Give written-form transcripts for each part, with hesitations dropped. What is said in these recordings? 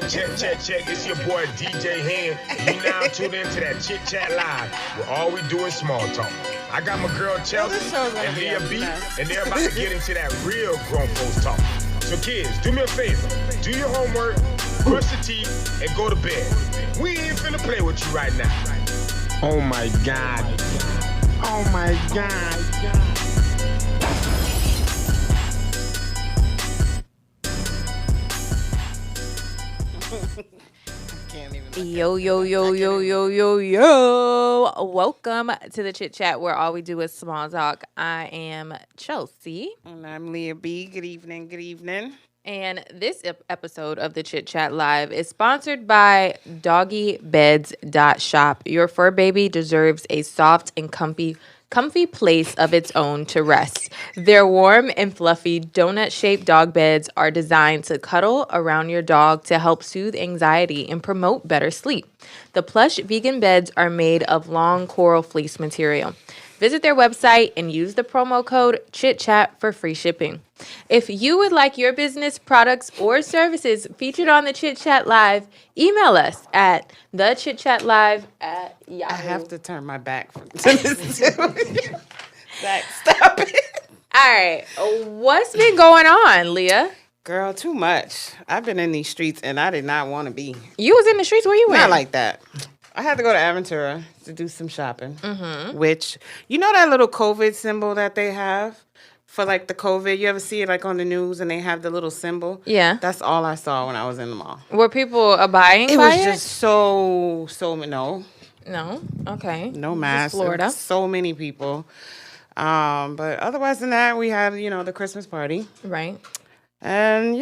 Check. It's your boy DJ Hand. And you now tuned into that Chit Chat Live, where all we do is small talk. I got my girl Chelse and Leah B, and they're about to get into that real grown folks talk. So kids, do me a favor. Do your homework, brush your teeth, and go to bed. We ain't finna play with you right now. Oh my God. Oh my God. Yo. Welcome to the Chit Chat where all we do is small talk. I am Chelsea. And I'm Leah B. Good evening. And this episode of the Chit Chat Live is sponsored by DoggyBeds.shop. Your fur baby deserves a soft and comfy place of its own to rest. Their warm and fluffy donut-shaped dog beds are designed to cuddle around your dog to help soothe anxiety and promote better sleep. The plush vegan beds are made of long coral fleece material. Visit their website and use the promo code CHITCHAT for free shipping. If you would like your business products or services featured on the Chit Chat Live, email us at thechitchatlive@yahoo. I have to turn my back to this. Zach, stop it. All right. What's been going on, Leah? Girl, too much. I've been in these streets and I did not want to be. You was in the streets? Where you went? Not like that. I had to go to Aventura to do some shopping, which, you know that little COVID symbol that they have for like the COVID? You ever see it like on the news and they have the little symbol? Yeah. That's all I saw when I was in the mall. Were people buying It by was just so, no. No? Okay. No mask. Florida. So many people. But otherwise than that, we had, the Christmas party. Right. And,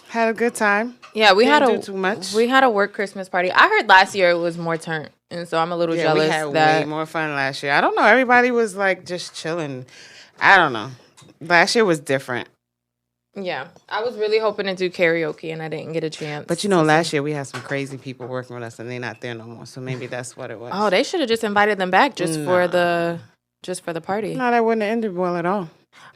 had a good time. Yeah, we Didn't do too much. We had a work Christmas party. I heard last year it was more turnt, and so I'm a little jealous. We had that way more fun last year. I don't know. Everybody was like just chilling. I don't know. Last year was different. Yeah, I was really hoping to do karaoke, and I didn't get a chance. But last year we had some crazy people working with us, and they're not there no more. So maybe that's what it was. Oh, they should have just invited them back for the party. No, that wouldn't have ended well at all.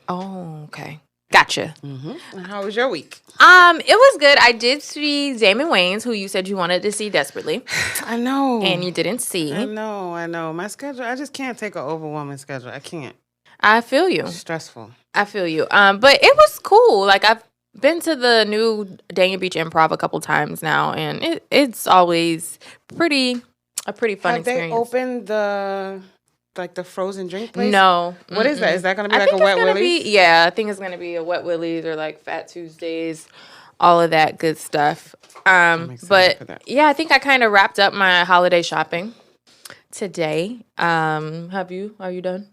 Oh, okay. Gotcha. Mm-hmm. How was your week? It was good. I did see Damon Wayans, who you said you wanted to see desperately. I know. And you didn't see. I know. My schedule, I just can't take an overwhelming schedule. I can't. I feel you. It's stressful. I feel you. But it was cool. Like, I've been to the new Dania Beach Improv a couple times now, and it's always a pretty fun experience. Have they opened the frozen drink place? No. What is that? Is that going to be like a Wet Willie's? Yeah, I think it's going to be a Wet Willie's or like Fat Tuesdays, all of that good stuff. But yeah, I think I kind of wrapped up my holiday shopping today. Are you done?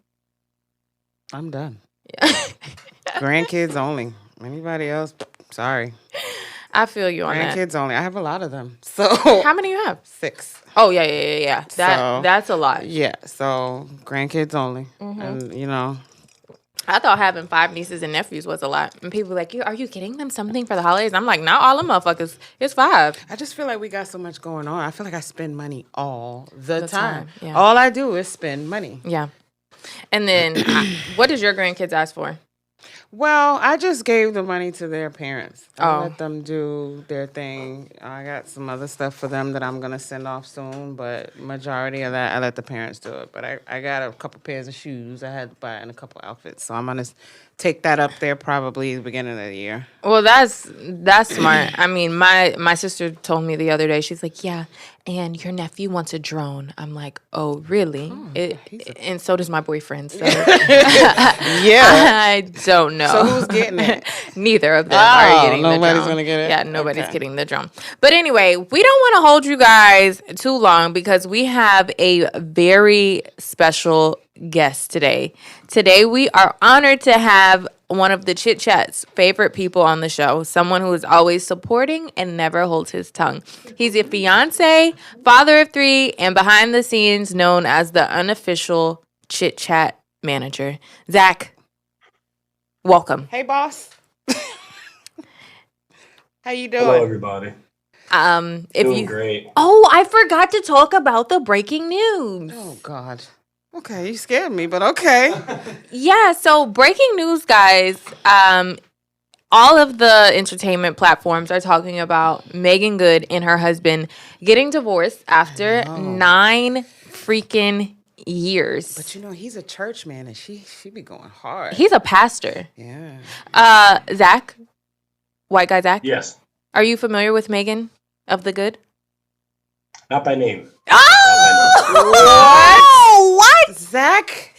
I'm done. Yeah. Grandkids only. Anybody else? Sorry. I feel you on that. Grandkids only. I have a lot of them. So how many you have? 6. Oh, yeah. That's a lot. Yeah, so grandkids only. And, I thought having 5 nieces and nephews was a lot. And people were like, are you getting them something for the holidays? I'm like, not all them motherfuckers. It's 5. I just feel like we got so much going on. I feel like I spend money all the time. Yeah. All I do is spend money. Yeah. And then what does your grandkids ask for? Well, I just gave the money to their parents. I Oh. let them do their thing. I got some other stuff for them that I'm going to send off soon, but majority of that, I let the parents do it. But I got a couple pairs of shoes I had to buy and a couple outfits. So I'm going to take that up there probably the beginning of the year. Well, that's smart. I mean, my sister told me the other day, she's like, yeah, and your nephew wants a drone. I'm like, oh, really? And so does my boyfriend. So Yeah. I don't know. So who's getting it? Neither of them are getting the drone. Nobody's going to get it? Yeah, nobody's getting the drone. But anyway, we don't want to hold you guys too long because we have a very special guest today. Today, we are honored to have one of the Chit Chat's favorite people on the show, someone who is always supporting and never holds his tongue. He's a fiancé, father of 3, and behind the scenes known as the unofficial Chit Chat manager. Zach, welcome. Hey, boss. How you doing? Hello, everybody. Doing great. Oh, I forgot to talk about the breaking news. Oh, God. Okay, you scared me, but okay. Yeah, so breaking news, guys. all of the entertainment platforms are talking about Megan Good and her husband getting divorced after 9 freaking years. But he's a church man, and she be going hard. He's a pastor. Yeah. Zach, white guy Zach. Yes. Are you familiar with Megan of the Good? Not by name. Oh, what? Zach?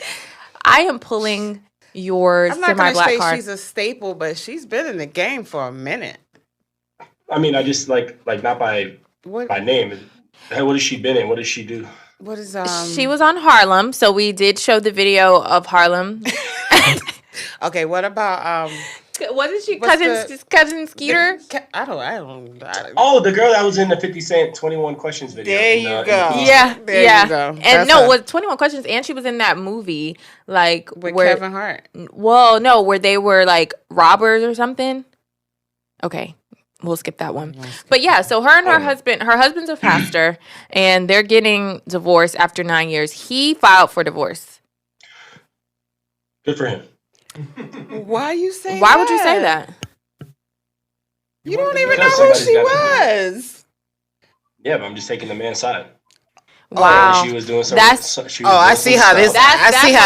I am pulling your I'm not going to say card. she's a staple, but she's been in the game for a minute. I mean, I just like not by name. Hey, what has she been in? What does she do? What is She was on Harlem, so we did show the video of Harlem. Okay, what about wasn't she cousin Skeeter? I don't. Oh, the girl that was in the 50 Cent 21 Questions video. There you go. Yeah, there you go. And no, it was 21 Questions, and she was in that movie with Kevin Hart. Well, no, where they were like robbers or something. Okay. We'll skip that one. But yeah, so her and her husband's a pastor, and they're getting divorced after 9 years. He filed for divorce. Good for him. Why you say Why would you say that? You don't even know who she was. Yeah, but I'm just taking the man's side. Wow. She was doing something. I see how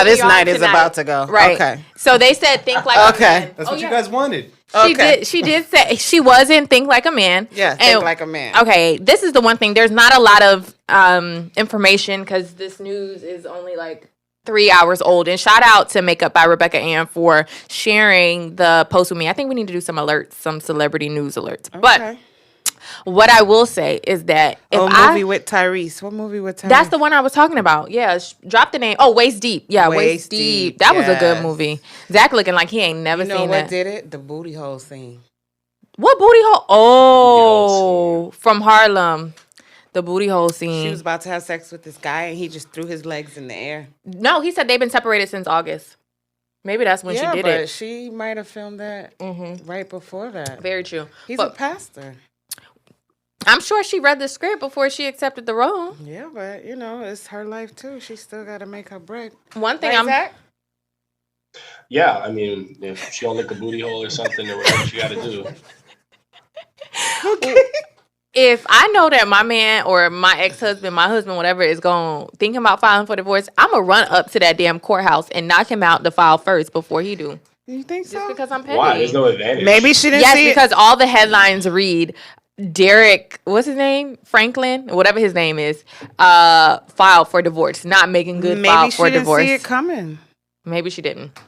this night is about to go. Right. Okay. So they said think like a man. That's what you guys wanted. She did say she was in Think Like a Man. Yeah, Think Like a Man. Okay, this is the one thing. There's not a lot of information because this news is only like 3 hours old. And shout out to Makeup by Rebecca Ann for sharing the post with me. I think we need to do some alerts, some celebrity news alerts. Okay. But what I will say is that movie with Tyrese. What movie with Tyrese? That's the one I was talking about. Yeah, drop the name. Oh, Waist Deep. Yeah, Waist Deep. That was a good movie. Zach looking like he ain't never seen that. You know what did it? The booty hole scene. What booty hole? Oh, from Harlem. The booty hole scene. She was about to have sex with this guy, and he just threw his legs in the air. No, he said they've been separated since August. Maybe that's when she did it. Yeah, but she might have filmed that right before that. Very true. He's a pastor. I'm sure she read the script before she accepted the role. Yeah, but it's her life too. She still got to make her bread. One thing Zach? Yeah, I mean, if she don't lick a booty hole or something or whatever she got to do. Okay. If I know that my man or my ex-husband, my husband, whatever, is thinking about filing for divorce, I'm going to run up to that damn courthouse and knock him out to file first before he do. You think so? Just because I'm petty. Why? There's no advantage. Maybe she didn't see it. Yes, because all the headlines read, Derek, what's his name? Franklin, whatever his name is, filed for divorce. Not Megan Good filed for divorce. Maybe she didn't see it coming. Maybe she didn't.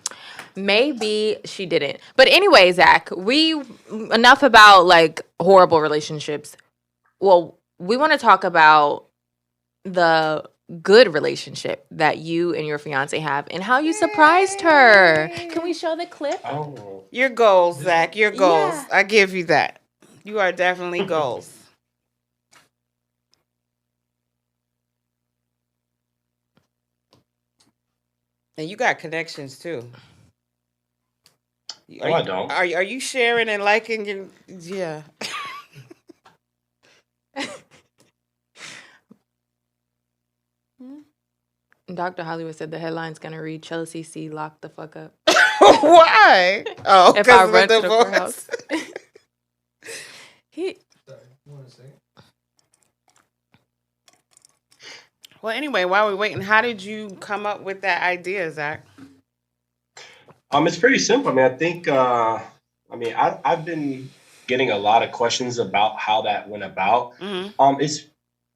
Maybe she didn't. But anyway, Zach, enough about like horrible relationships. Well, we want to talk about the good relationship that you and your fiancé have and how you surprised her. Can we show the clip? Oh. Your goals, Zach. Your goals. Yeah. I give you that. You are definitely goals. And you got connections too. I don't. Are you sharing and liking your? Yeah. Dr. Hollywood said the headline's gonna read Chelsea C locked the fuck up. Why? Oh, if I because run of the to the divorce. courthouse. Well, anyway, while we're waiting, how did you come up with that idea, Zach? It's pretty simple. I mean, I think, I've been getting a lot of questions about how that went about. Mm-hmm. It's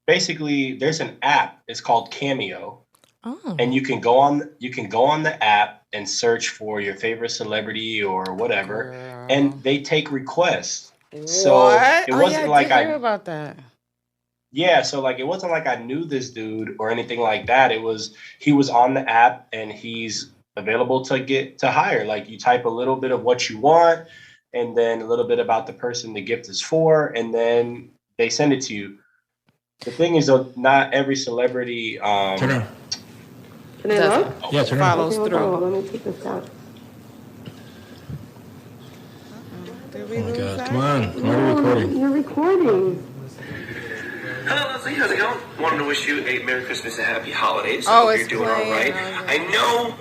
basically, there's an app. It's called Cameo. Oh. And you can go on the app and search for your favorite celebrity or whatever, and they take requests. What? So it wasn't like I hear about that. Yeah, so like it wasn't like I knew this dude or anything like that. He was on the app and he's available to hire. Like you type a little bit of what you want and then a little bit about the person the gift is for, and then they send it to you. The thing is though, not every celebrity Turn on. Can I look? Yeah, turn on. Follows through. Let me take this out. Oh my God, come on. Why are you recording? You're recording. Hello, Leslie. How's it going? Wanted to wish you a Merry Christmas and Happy Holidays. Oh, Hope it's you're doing all right. I know.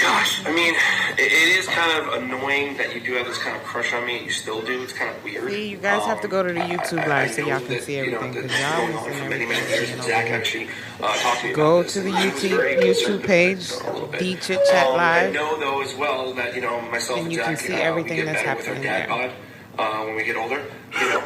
Gosh, I mean, it is kind of annoying that you do have this kind of crush on me. You still do. It's kind of weird. See, you guys have to go to the YouTube live so y'all can see everything because y'all missing everything. Zach actually talked to me Go about to the this. YouTube page, the Chit Chat I Live, know though as well that myself and you Zach, can see we everything get that's better with our happening dad there. bod when we get older. It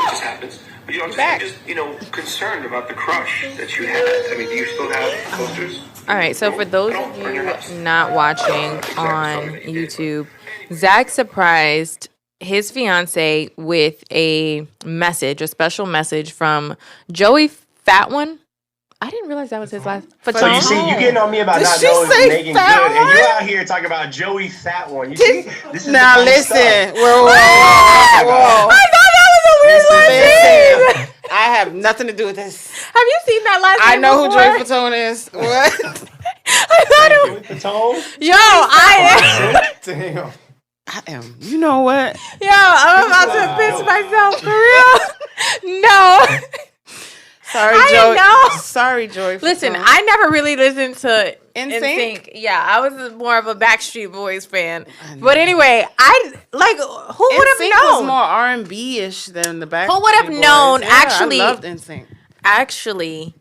just happens. But I'm just concerned about the crush that you had. I mean, do you still have posters? All right, so for those of you not watching on YouTube, Zach surprised his fiance with a special message from Joey Fat One. I didn't realize that was his last. So you see, you getting on me about not knowing Megan Good, and you're out here talking about Joey Fat One. You see, this is now listen. Whoa. I thought that was a weird last name. I have nothing to do with this. Have you seen that last name? I know before? who Joey Fatone is. What? I thought it was Fatone? Yo, I am. Damn. I am. You know what? Yo, I'm about to piss myself for real. No. Sorry, I Joey. didn't know. Sorry, Joey. Listen, Fatone. I never really listened to NSYNC? Yeah, I was more of a Backstreet Boys fan. But anyway, who would have NSYNC known? was more R&B-ish than the Backstreet Who would have Boys. known? Yeah, Actually, I loved NSYNC. Actually,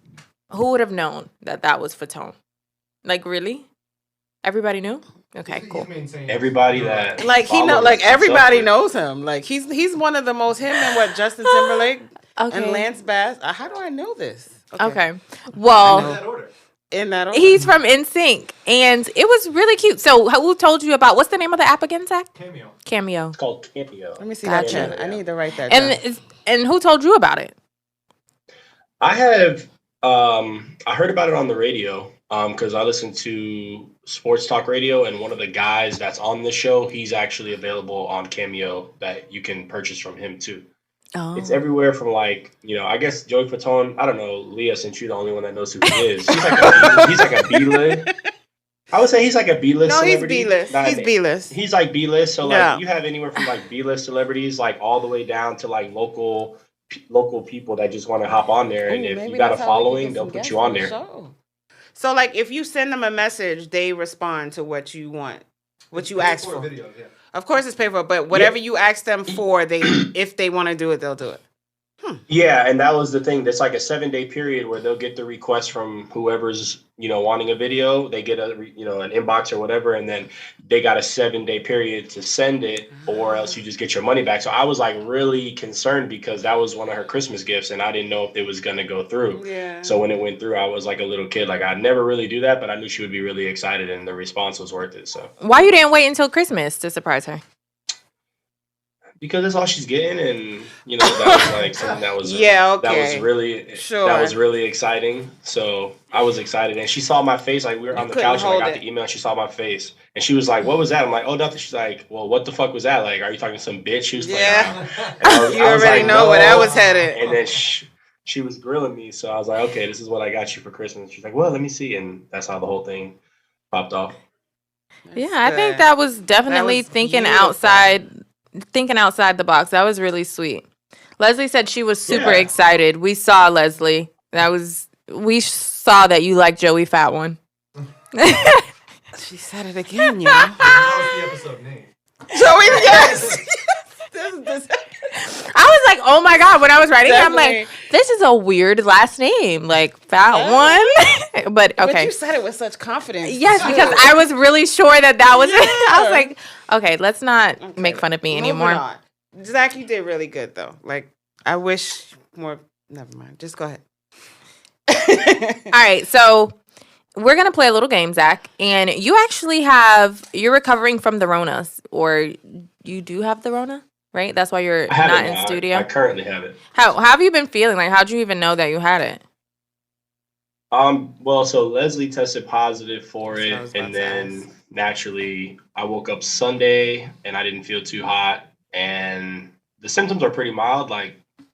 who would have known that was Fatone? Like, really? Everybody knew? Okay, cool. Everybody that Like everybody knows him. Like he's one of the most him and what Justin Timberlake and Lance Bass. How do I know this? Okay. Well, in that order. He's from NSYNC, and it was really cute. So, who told you about what's the name of the app again, Zach? Cameo. It's called Cameo. Let me see Gotcha. that. I need to write that down. And who told you about it? I have I heard about it on the radio because I listen to sports talk radio, and one of the guys that's on the show, he's actually available on Cameo that you can purchase from him too. Oh. It's everywhere from I guess Joey Fatone. I don't know, Leah, since you're the only one that knows who he is. He's like a B-list. I would say he's like a B-list celebrity. He's B-list. He's B-list. He's like B-list. So you have anywhere from B-list celebrities all the way down to local people that just want to hop on there. And if you got a following, they'll put you on there. So if you send them a message, they respond to what you want, what you ask for. Videos, yeah. Of course it's paid for, but whatever you ask them for, if they want to do it, they'll do it. Yeah, and that was the thing. There's a 7-day period where they'll get the request from whoever's wanting a video. They get an inbox or whatever, and then they got a 7-day period to send it, or else you just get your money back. So I was really concerned because that was one of her Christmas gifts, and I didn't know if it was gonna go through. Yeah. So when it went through, I was like a little kid. I'd never really do that, but I knew she would be really excited, and the response was worth it. So why you didn't wait until Christmas to surprise her? Because that's all she's getting, and that was something that was that was really exciting. So I was excited, and she saw my face. We were on the couch, and I got the email. And she saw my face, and she was like, "What was that?" I'm like, "Oh, nothing." She's like, "Well, what the fuck was that? Are you talking to some bitch?" She was like, you already know where that was headed. And then she was grilling me, so I was like, "Okay, this is what I got you for Christmas." She's like, "Well, let me see," and that's how the whole thing popped off. I think that was definitely thinking outside the box. That was really sweet. Leslie said she was super excited. We saw Leslie. We saw that you like Joey Fat One. She said it again, y'all. That was the episode name. Joey, yes. I was like, oh my God, when I was writing it, I'm like, this is a weird last name, Fat One. But okay. But you said it with such confidence. Yes, because I was really sure that was it. I was like, okay, let's not make fun of me anymore. Zach, you did really good though. I wish more. Never mind. Just go ahead. All right, so we're gonna play a little game, Zach, and you're recovering from the Ronas, or you do have the Rona, right? That's why you're not in studio. I currently have it. How have you been feeling? How'd you even know that you had it? Well, so Leslie tested positive for it, and then naturally I woke up Sunday and I didn't feel too hot, and the symptoms are pretty mild,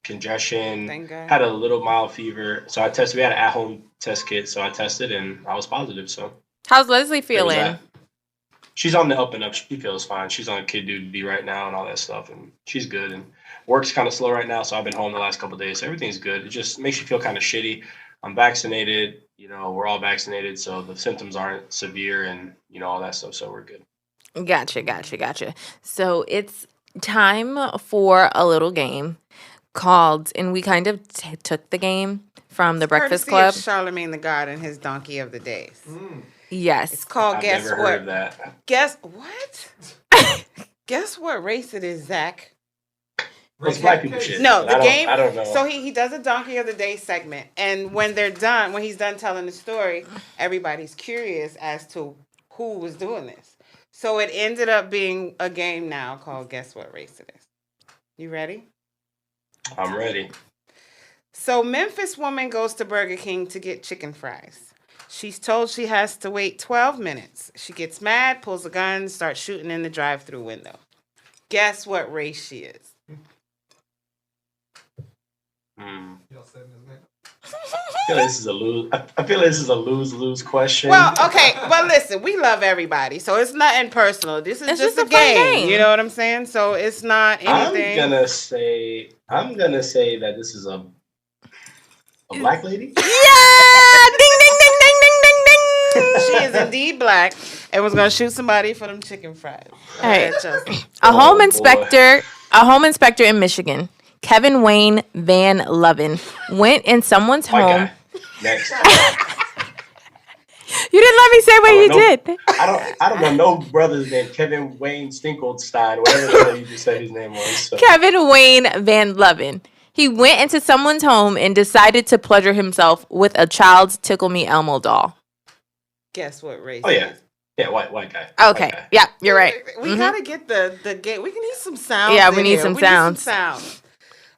congestion, had a little mild fever. So I tested. We had an at-home test kit, so I tested and I was positive. So how's Leslie feeling? She's on the up and up. She feels fine. She's on kid duty right now and all that stuff, and she's good. And work's kind of slow right now, so I've been home the last couple of days. So everything's good. It just makes you feel kind of shitty. I'm vaccinated. we're all vaccinated, so the symptoms aren't severe and, all that stuff. So we're good. Gotcha. So it's time for a little game called, and we kind of took the game from the Breakfast Club. Charlemagne the God and his donkey of the days. Yes. It's called I've Guess never What? heard of that. Guess what? Guess what race it is, Zach? It's black people shit. No, the game. I don't know. So he does a donkey of the day segment, and when he's done telling the story, everybody's curious as to who was doing this. So it ended up being a game now called Guess What Race It Is. You ready? I'm ready. So Memphis woman goes to Burger King to get chicken fries. She's told she has to wait 12 minutes. She gets mad, pulls a gun, starts shooting in the drive-thru window. Guess what race she is? I feel like this is a lose. I feel like this is a lose question. Well, okay, but listen, we love everybody, so it's nothing personal. This is just a game. You know what I'm saying? So it's not anything. I'm gonna say that this is a black lady. Yeah! Ding, ding, ding, ding, ding, ding, ding. She is indeed black and was gonna shoot somebody for them chicken fries. All right. A home inspector in Michigan, Kevin Wayne Van Loven, went in someone's home. Next. You didn't let me say what you did. I don't know no brothers named Kevin Wayne Stinklestein, whatever the hell you just said his name was. So. Kevin Wayne Van Loven. He went into someone's home and decided to pleasure himself with a child's Tickle Me Elmo doll. Guess what race? Oh yeah. Yeah, white guy. Okay. White guy. Yeah, you're right. We gotta get the game. We can need some sounds. Yeah, we need some sounds.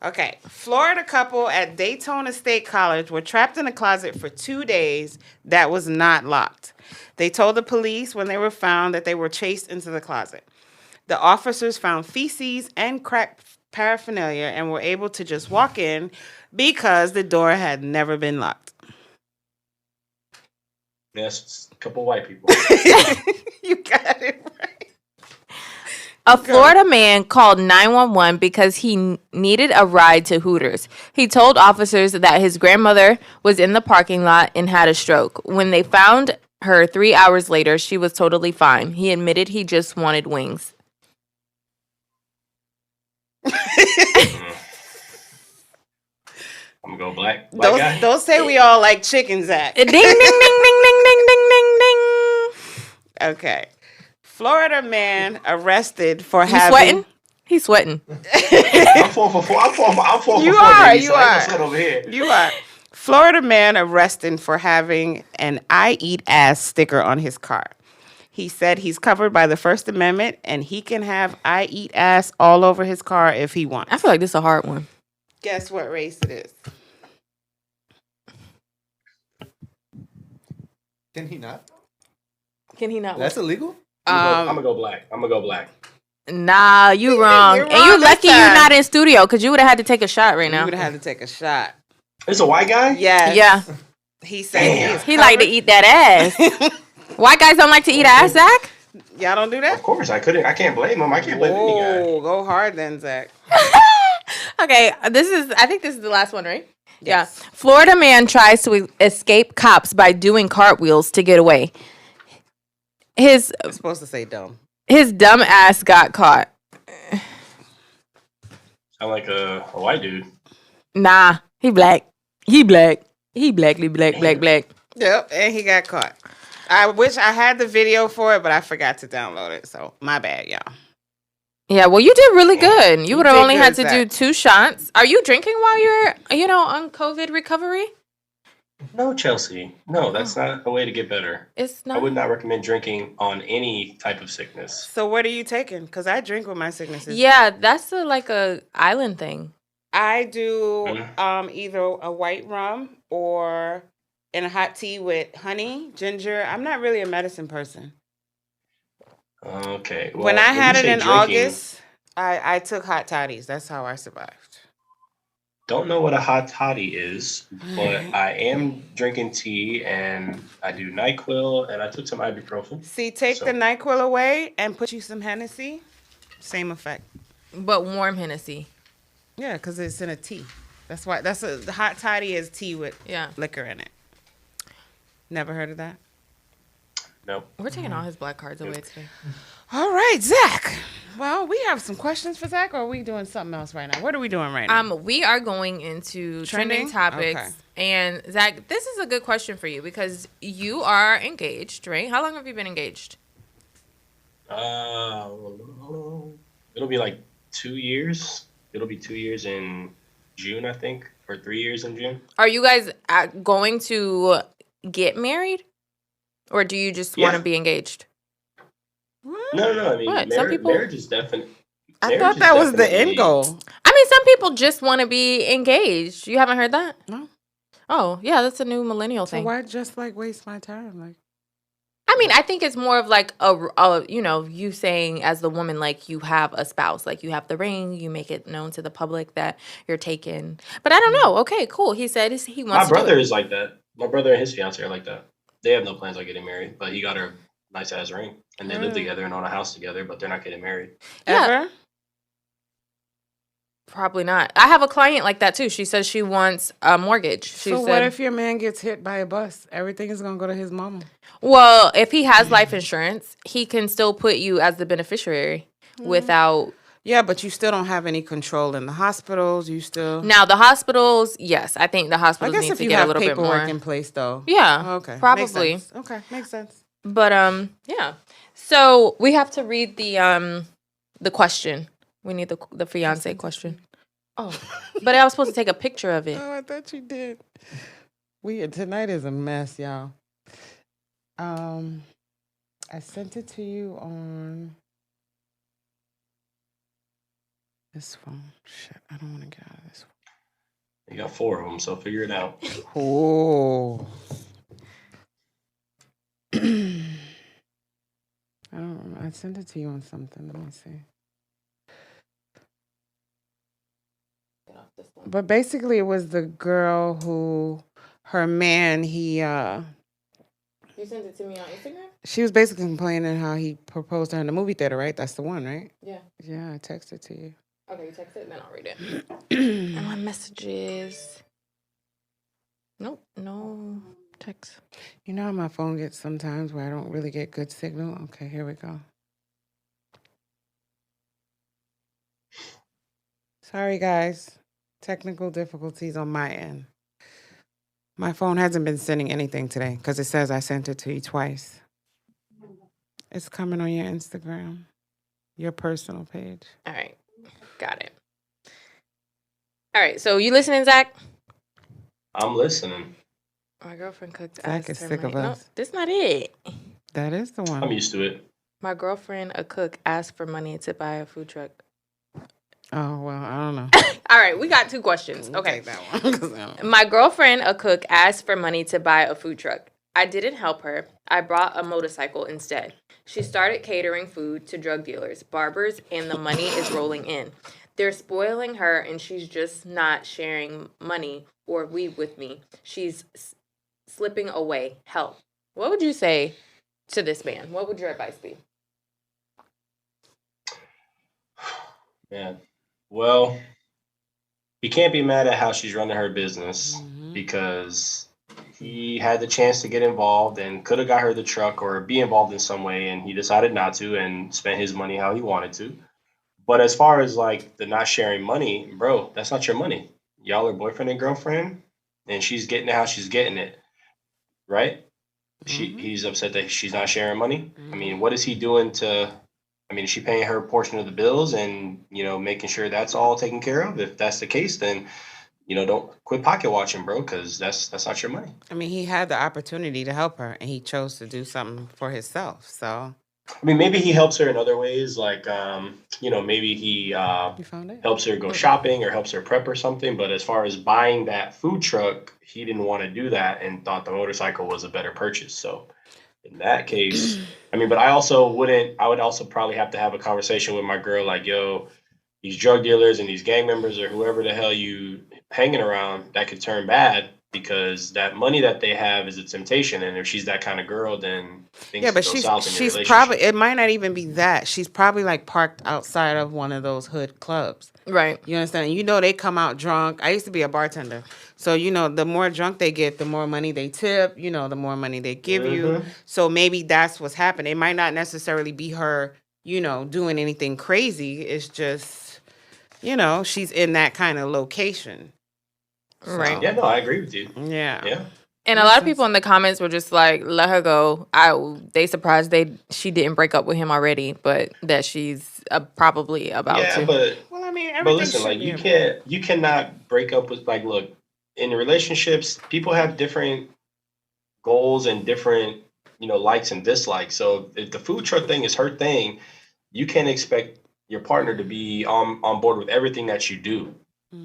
Okay. Florida couple at Daytona State College were trapped in a closet for 2 days that was not locked. They told the police when they were found that they were chased into the closet. The officers found feces and crack paraphernalia and were able to just walk in because the door had never been locked. Yes, a couple white people. You got it right. A Florida man called 911 because he needed a ride to Hooters. He told officers that his grandmother was in the parking lot and had a stroke. When they found her 3 hours later, she was totally fine. He admitted he just wanted wings. I'm gonna go black guy. Don't say we all like chicken, Zach. Ding, ding, ding, ding, ding, ding, ding, ding, ding. Okay. Florida man arrested for Sweating? He's sweating. I'm 4 for 4. I'm 4 for 4. You are. Over here. You are. Florida man arrested for having an I eat ass sticker on his car. He said he's covered by the First Amendment and he can have I eat ass all over his car if he wants. I feel like this is a hard one. Guess what race it is? Can he not? That's illegal? I'm gonna go black. Nah, you wrong. You're and you wrong this lucky time. you're not in studio because you would have had to take a shot right now. You would have had to take a shot. It's a white guy? Yes. Yeah. He said he like to eat that ass. White guys don't like to eat ass, Zach? Y'all don't do that? Of course, I can't blame him. I can't blame any guy. Go hard then, Zach. Okay, I think this is the last one, right? Yes. Yeah. Florida man tries to escape cops by doing cartwheels to get away. I'm supposed to say dumb. His dumb ass got caught. Sound like a white dude. Nah, he black. He black. Black. Yep, and he got caught. I wish I had the video for it, but I forgot to download it. So my bad, y'all. Yeah, well, you did really good. You would have did only good, had to Zach. do 2 shots. Are you drinking while you're, on COVID recovery? No, Chelsea. No, that's not a way to get better. It's I not. would not recommend drinking on any type of sickness. So what are you taking? Because I drink with my sicknesses. Yeah, that's like a island thing. I do either a white rum or in a hot tea with honey, ginger. I'm not really a medicine person. Okay. Well, When I had it you say in drinking, August, I took hot toddies. That's how I survived. Don't know what a hot toddy is, but I am drinking tea and I do NyQuil and I took some ibuprofen. See, take the NyQuil away and put you some Hennessy. Same effect. But warm Hennessy. Yeah, because it's in a tea. That's why. The hot toddy is tea with liquor in it. Never heard of that? Nope. We're taking all his black cards away today. All right, Zach. Well, we have some questions for Zach, or are we doing something else right now? What are we doing right now? We are going into trending topics. Okay. And Zach, this is a good question for you because you are engaged, right? How long have you been engaged? It'll be like 2 years. It'll be 2 years in June, I think, or 3 years in June. Are you guys going to get married? Or do you just want to be engaged? No. I mean, marriage is definitely. I thought that was the end goal. I mean, some people just want to be engaged. You haven't heard that? No. Oh, yeah, that's a new millennial thing. So why just like waste my time? Like, I mean, I think it's more of like a you saying as the woman, like you have a spouse, like you have the ring, you make it known to the public that you're taken. But I don't know. Okay, cool. He said he wants. My brother is like that. My brother and his fiance are like that. They have no plans on getting married, but he got her a nice ass ring, and they live together and own a house together, but they're not getting married. Ever? Probably not. I have a client like that too. She says she wants a mortgage. So what if your man gets hit by a bus? Everything is gonna go to his mama. Well, if he has life insurance, he can still put you as the beneficiary without. Yeah, but you still don't have any control in the hospitals. You still now the hospitals. Yes, I think the hospitals need to get a little bit more paperwork in place, though. Yeah, okay, probably. Makes sense. But yeah. So we have to read the question. We need the fiance question. Oh, but I was supposed to take a picture of it. Oh, I thought you did. Tonight is a mess, y'all. I sent it to you on this phone. Shit, I don't want to get out of this one. You got 4 of them, so figure it out. Oh. I don't remember. I sent it to you on something. Let me see. But basically, it was the girl who, her man, he. You sent it to me on Instagram? She was basically complaining how he proposed to her in the movie theater, right? That's the one, right? Yeah. Yeah, I texted to you. Okay, you text it, then I'll read it. And my messages. Nope, no text. You know how my phone gets sometimes where I don't really get good signal? Okay, here we go. Sorry, guys. Technical difficulties on my end. My phone hasn't been sending anything today because it says I sent it to you twice. It's coming on your Instagram, your personal page. All right. Got it. All right. So you listening, Zach? I'm listening. My girlfriend cooked. Zach is sick of us. No, that's not it. That is the one. I'm used to it. My girlfriend, a cook, asked for money to buy a food truck. Oh, well, I don't know. All right, we got 2 questions. Okay. Take that one. My girlfriend, a cook, asked for money to buy a food truck. I didn't help her. I brought a motorcycle instead. She started catering food to drug dealers, barbers, and the money is rolling in. They're spoiling her, and she's just not sharing money or weed with me. She's slipping away. Help. What would you say to this man? What would your advice be? Man. Well, you can't be mad at how she's running her business because he had the chance to get involved and could have got her the truck or be involved in some way, and he decided not to and spent his money how he wanted to. But as far as like the not sharing money, bro, that's not your money. Y'all are boyfriend and girlfriend, and she's getting it how she's getting it, right? He's upset that she's not sharing money. I mean, what is he doing to? I mean, is she paying her portion of the bills and, making sure that's all taken care of? If that's the case, then, don't quit pocket watching, bro, because that's not your money. I mean, he had the opportunity to help her, and he chose to do something for himself, so. I mean, maybe he helps her in other ways, like, maybe he helps her go shopping or helps her prep or something. But as far as buying that food truck, he didn't want to do that and thought the motorcycle was a better purchase. So in that case, I mean, but I would also probably have to have a conversation with my girl, like, yo, these drug dealers and these gang members or whoever the hell you hanging around, that could turn bad. because that money that they have is a temptation, and if she's that kind of girl, then things but go south in your she's relationship. probably, it might not even be that. She's probably like parked outside of one of those hood clubs. Right. You understand? You know, they come out drunk. I used to be a bartender. So, you know, the more drunk they get, the more money they tip, you know, the more money they give you. So maybe that's what's happening. It might not necessarily be her, you know, doing anything crazy. It's just, you know, she's in that kind of location. So. Right. Yeah, no, I agree with you. Yeah. Yeah. And a lot of people in the comments were just like, let her go. They surprised she didn't break up with him already, but that she's probably about to. Yeah, but well, I mean, but listen, like you cannot break up with, like, look, in relationships, people have different goals and different, you know, likes and dislikes. So if the food truck thing is her thing, you can't expect your partner to be on board with everything that you do.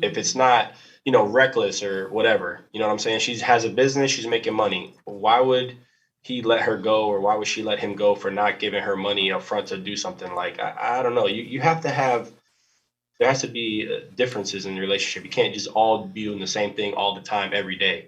If it's not, you know, reckless or whatever, you know what I'm saying? She has a business, she's making money. Why would he let her go, or why would she let him go for not giving her money up front to do something? Like, I don't know. You have to have, there has to be differences in the relationship. You can't just all be doing the same thing all the time, every day.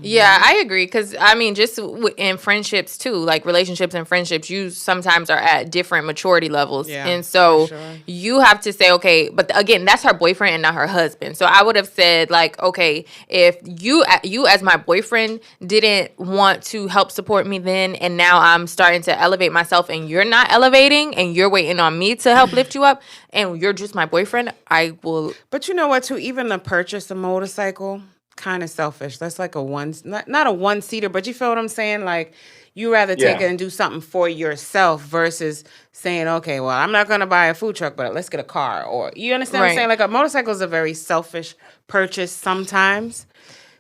Yeah, I agree. Because, I mean, just in friendships, too, like relationships and friendships, you sometimes are at different maturity levels. Yeah, and so you have to say, okay, but again, that's her boyfriend and not her husband. So I would have said, like, okay, if you as my boyfriend didn't want to help support me then, and now I'm starting to elevate myself and you're not elevating and you're waiting on me to help lift you up and you're just my boyfriend, I will. But you know what, too? Even to purchase a motorcycle, kind of selfish. That's like not a one-seater, but you feel what I'm saying? Like, you rather take it and do something for yourself versus saying, okay, well, I'm not going to buy a food truck, but let's get a car. Or, you understand what I'm saying? Like, a motorcycle is a very selfish purchase sometimes.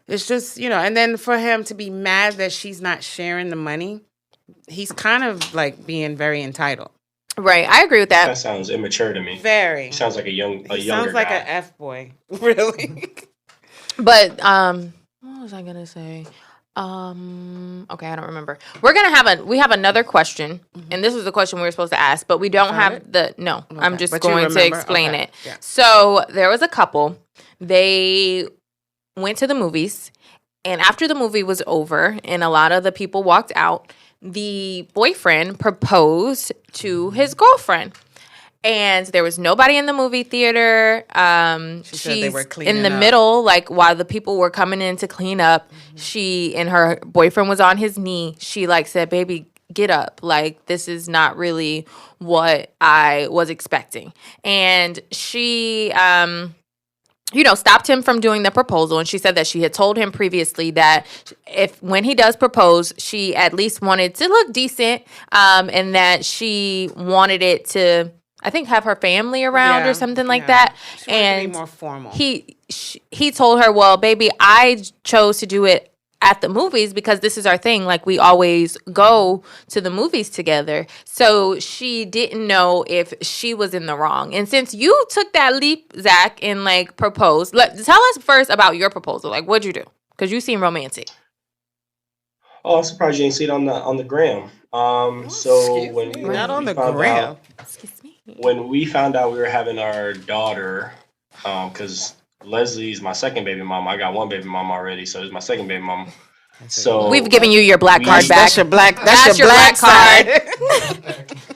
It's just, you know, and then for him to be mad that she's not sharing the money, he's kind of like being very entitled. Right, I agree with that. That sounds immature to me. Very. He sounds like a younger guy. Sounds like an F-boy, really. But what was I gonna say? Okay, I don't remember. We have another question, and this was the question we were supposed to ask, but we don't have I'm just going to explain it. Yeah. So there was a couple. They went to the movies, and after the movie was over and a lot of the people walked out, the boyfriend proposed to his girlfriend. And there was nobody in the movie theater. She's in the middle, like while the people were coming in to clean up. She and her boyfriend was on his knee. She like said, "Baby, get up. Like, this is not really what I was expecting." And she, stopped him from doing the proposal. And she said that she had told him previously that when he does propose, she at least wanted to look decent, and that she wanted it to, I think, have her family around or something like that. She wanted to be more formal. He told her, well, baby, I chose to do it at the movies because this is our thing. Like, we always go to the movies together. So she didn't know if she was in the wrong. And since you took that leap, Zach, and like proposed, tell us first about your proposal. Like, what'd you do? Because you seem romantic. Oh, I'm surprised you didn't see it on the gram. When we found out we were having our daughter, because Leslie's my second baby mama. I got one baby mama already, so it's my second baby mama. So we've given you your black card back. That's your black card.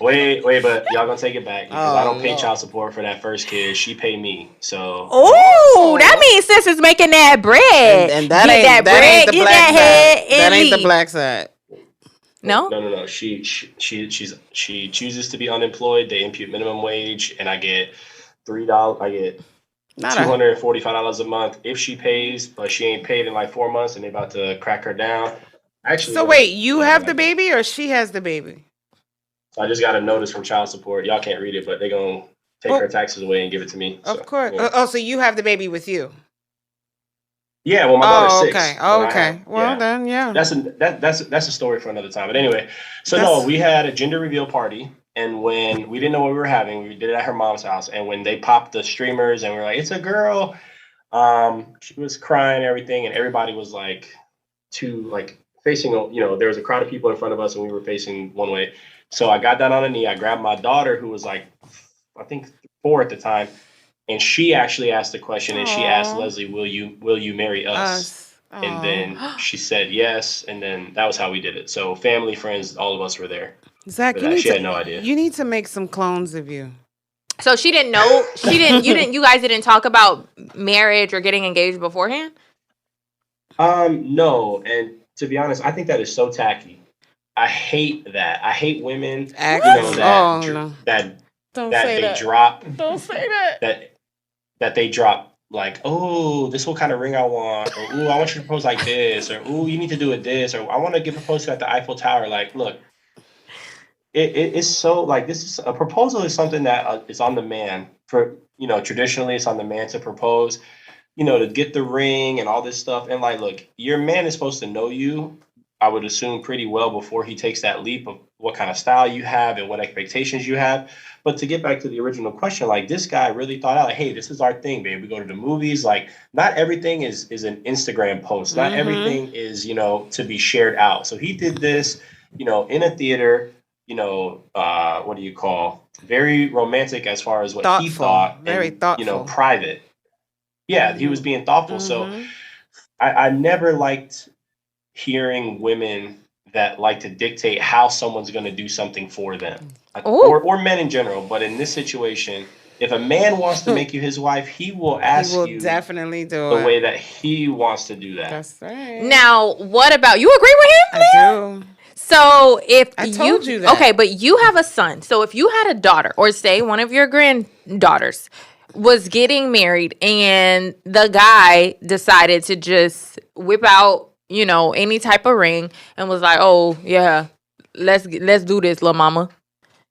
Wait, but y'all gonna take it back because I don't pay child support for that first kid. She paid me, so. Oh, that means sis is making that bread. And that ain't the black side. That ain't the black side. No. She chooses to be unemployed. They impute minimum wage, and I get $3. I get $245 a month if she pays, but she ain't paid in like 4 months, and they about to crack her down. Actually, so wait, you have the baby or she has the baby? So I just got a notice from child support. Y'all can't read it, but they're gonna take her taxes away and give it to me. Of course. Yeah. So you have the baby with you? Yeah, well, my daughter's 6. Okay. Then, yeah. That's a story for another time. But anyway, we had a gender reveal party, and when we didn't know what we were having, we did it at her mom's house. And when they popped the streamers, and we were like, "It's a girl," she was crying and everything, and everybody was like, facing. There was a crowd of people in front of us, and we were facing one way. So I got down on a knee. I grabbed my daughter, who was like, I think 4 at the time. And she actually asked the question, and she asked Leslie, "Will you marry us?" And then she said yes, and then that was how we did it. So family, friends, all of us were there. Zach, She had no idea. You need to make some clones of you. So she didn't know. You guys didn't talk about marriage or getting engaged beforehand? No, and to be honest, I think that is so tacky. I hate that. I hate women, that they drop. Don't say that. That they drop like, oh, this is what kind of ring I want, or ooh, I want you to propose like this, or ooh, you need to do it this, or I want to get proposed to at the Eiffel Tower. Like, look, it's so like this is a proposal is something that is on the man for traditionally it's on the man to propose, to get the ring and all this stuff. And like, look, your man is supposed to know you, I would assume, pretty well before he takes that leap of what kind of style you have and what expectations you have. But to get back to the original question, like this guy really thought out, like, hey, this is our thing, babe. We go to the movies. Like, not everything is an Instagram post. Not everything is, to be shared out. So he did this, in a theater, what do you call? Very romantic as far as what he thought. Very thoughtful. Private. Yeah, he was being thoughtful. So I never liked hearing women that like to dictate how someone's going to do something for them, or men in general. But in this situation, if a man wants to make you his wife, he will ask you definitely do the way that he wants to do that. That's right. Now, what about you? Agree with him? I do. So if I told you that. Okay, but you have a son. So if you had a daughter, or say one of your granddaughters was getting married, and the guy decided to just whip out any type of ring and was like, oh yeah, let's do this, little mama.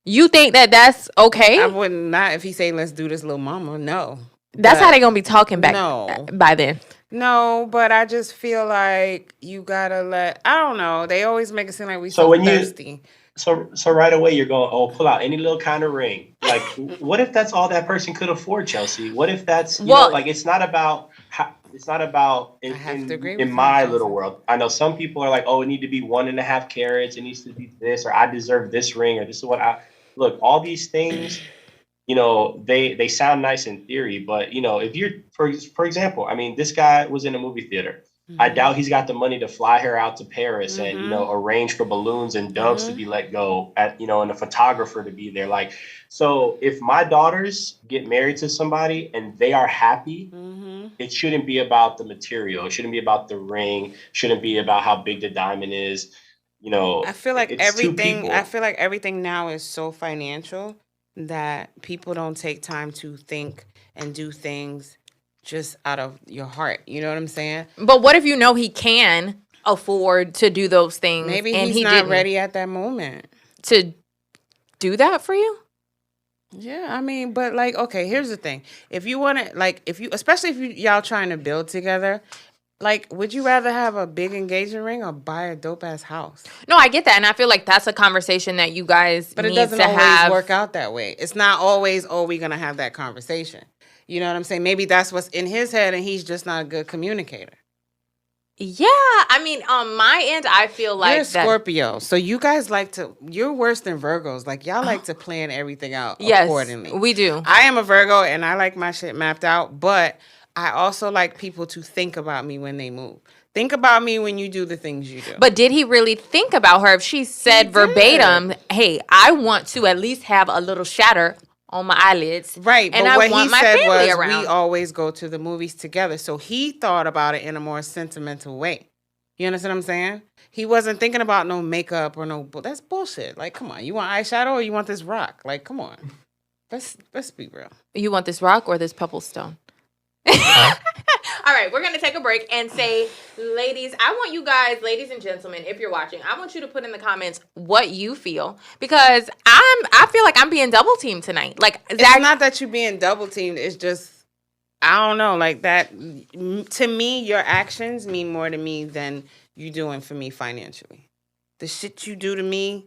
You think that that's okay? I would not if he say let's do this, little mama. No. That's how they gonna be talking back by then. No, but I just feel like you gotta I don't know. They always make it seem like we so thirsty. So right away you're going, oh, pull out any little kind of ring. Like, what if that's all that person could afford, Chelsea? What if that's it's not about in my little world. I know some people are like, oh, it need to be 1.5 carats. It needs to be this, or I deserve this ring, or this is what I look. All these things, they sound nice in theory, but if you're for example, I mean, this guy was in a movie theater. I doubt he's got the money to fly her out to Paris and arrange for balloons and doves to be let go and a photographer to be there. Like, so if my daughters get married to somebody and they are happy, it shouldn't be about the material. It shouldn't be about the ring. Shouldn't be about how big the diamond is. I feel like everything. I feel like everything now is so financial that people don't take time to think and do things just out of your heart. You know what I'm saying? But what if he can afford to do those things? Maybe he's not ready at that moment to do that for you. Yeah, I mean, but like, okay, here's the thing. If you want to, especially if y'all trying to build together, like, would you rather have a big engagement ring or buy a dope ass house? No, I get that, and I feel like that's a conversation that you guys but it doesn't always work out that way. It's not always, we're gonna have that conversation. You know what I'm saying? Maybe that's what's in his head and he's just not a good communicator. Yeah. I mean, on my end, I feel like you're a Scorpio. So you guys you're worse than Virgos. Like, y'all like to plan everything out accordingly. Yes, we do. I am a Virgo and I like my shit mapped out, but I also like people to think about me when they move. Think about me when you do the things you do. But did he really think about her? If she said verbatim, hey, I want to at least have a little shatter on my eyelids. Right. And but what want he my said family was around. We always go to the movies together. So he thought about it in a more sentimental way. You understand what I'm saying? He wasn't thinking about no makeup or that's bullshit. Like, come on. You want eyeshadow or you want this rock? Like, come on. Let's be real. You want this rock or this pebble stone? All right, we're going to take a break and say, ladies, I want you guys, ladies and gentlemen, if you're watching, I want you to put in the comments what you feel, because I feel like I'm being double teamed tonight. Like, Zach, it's not that you're being double teamed. It's just, I don't know, like that. To me, your actions mean more to me than you doing for me financially. The shit you do to me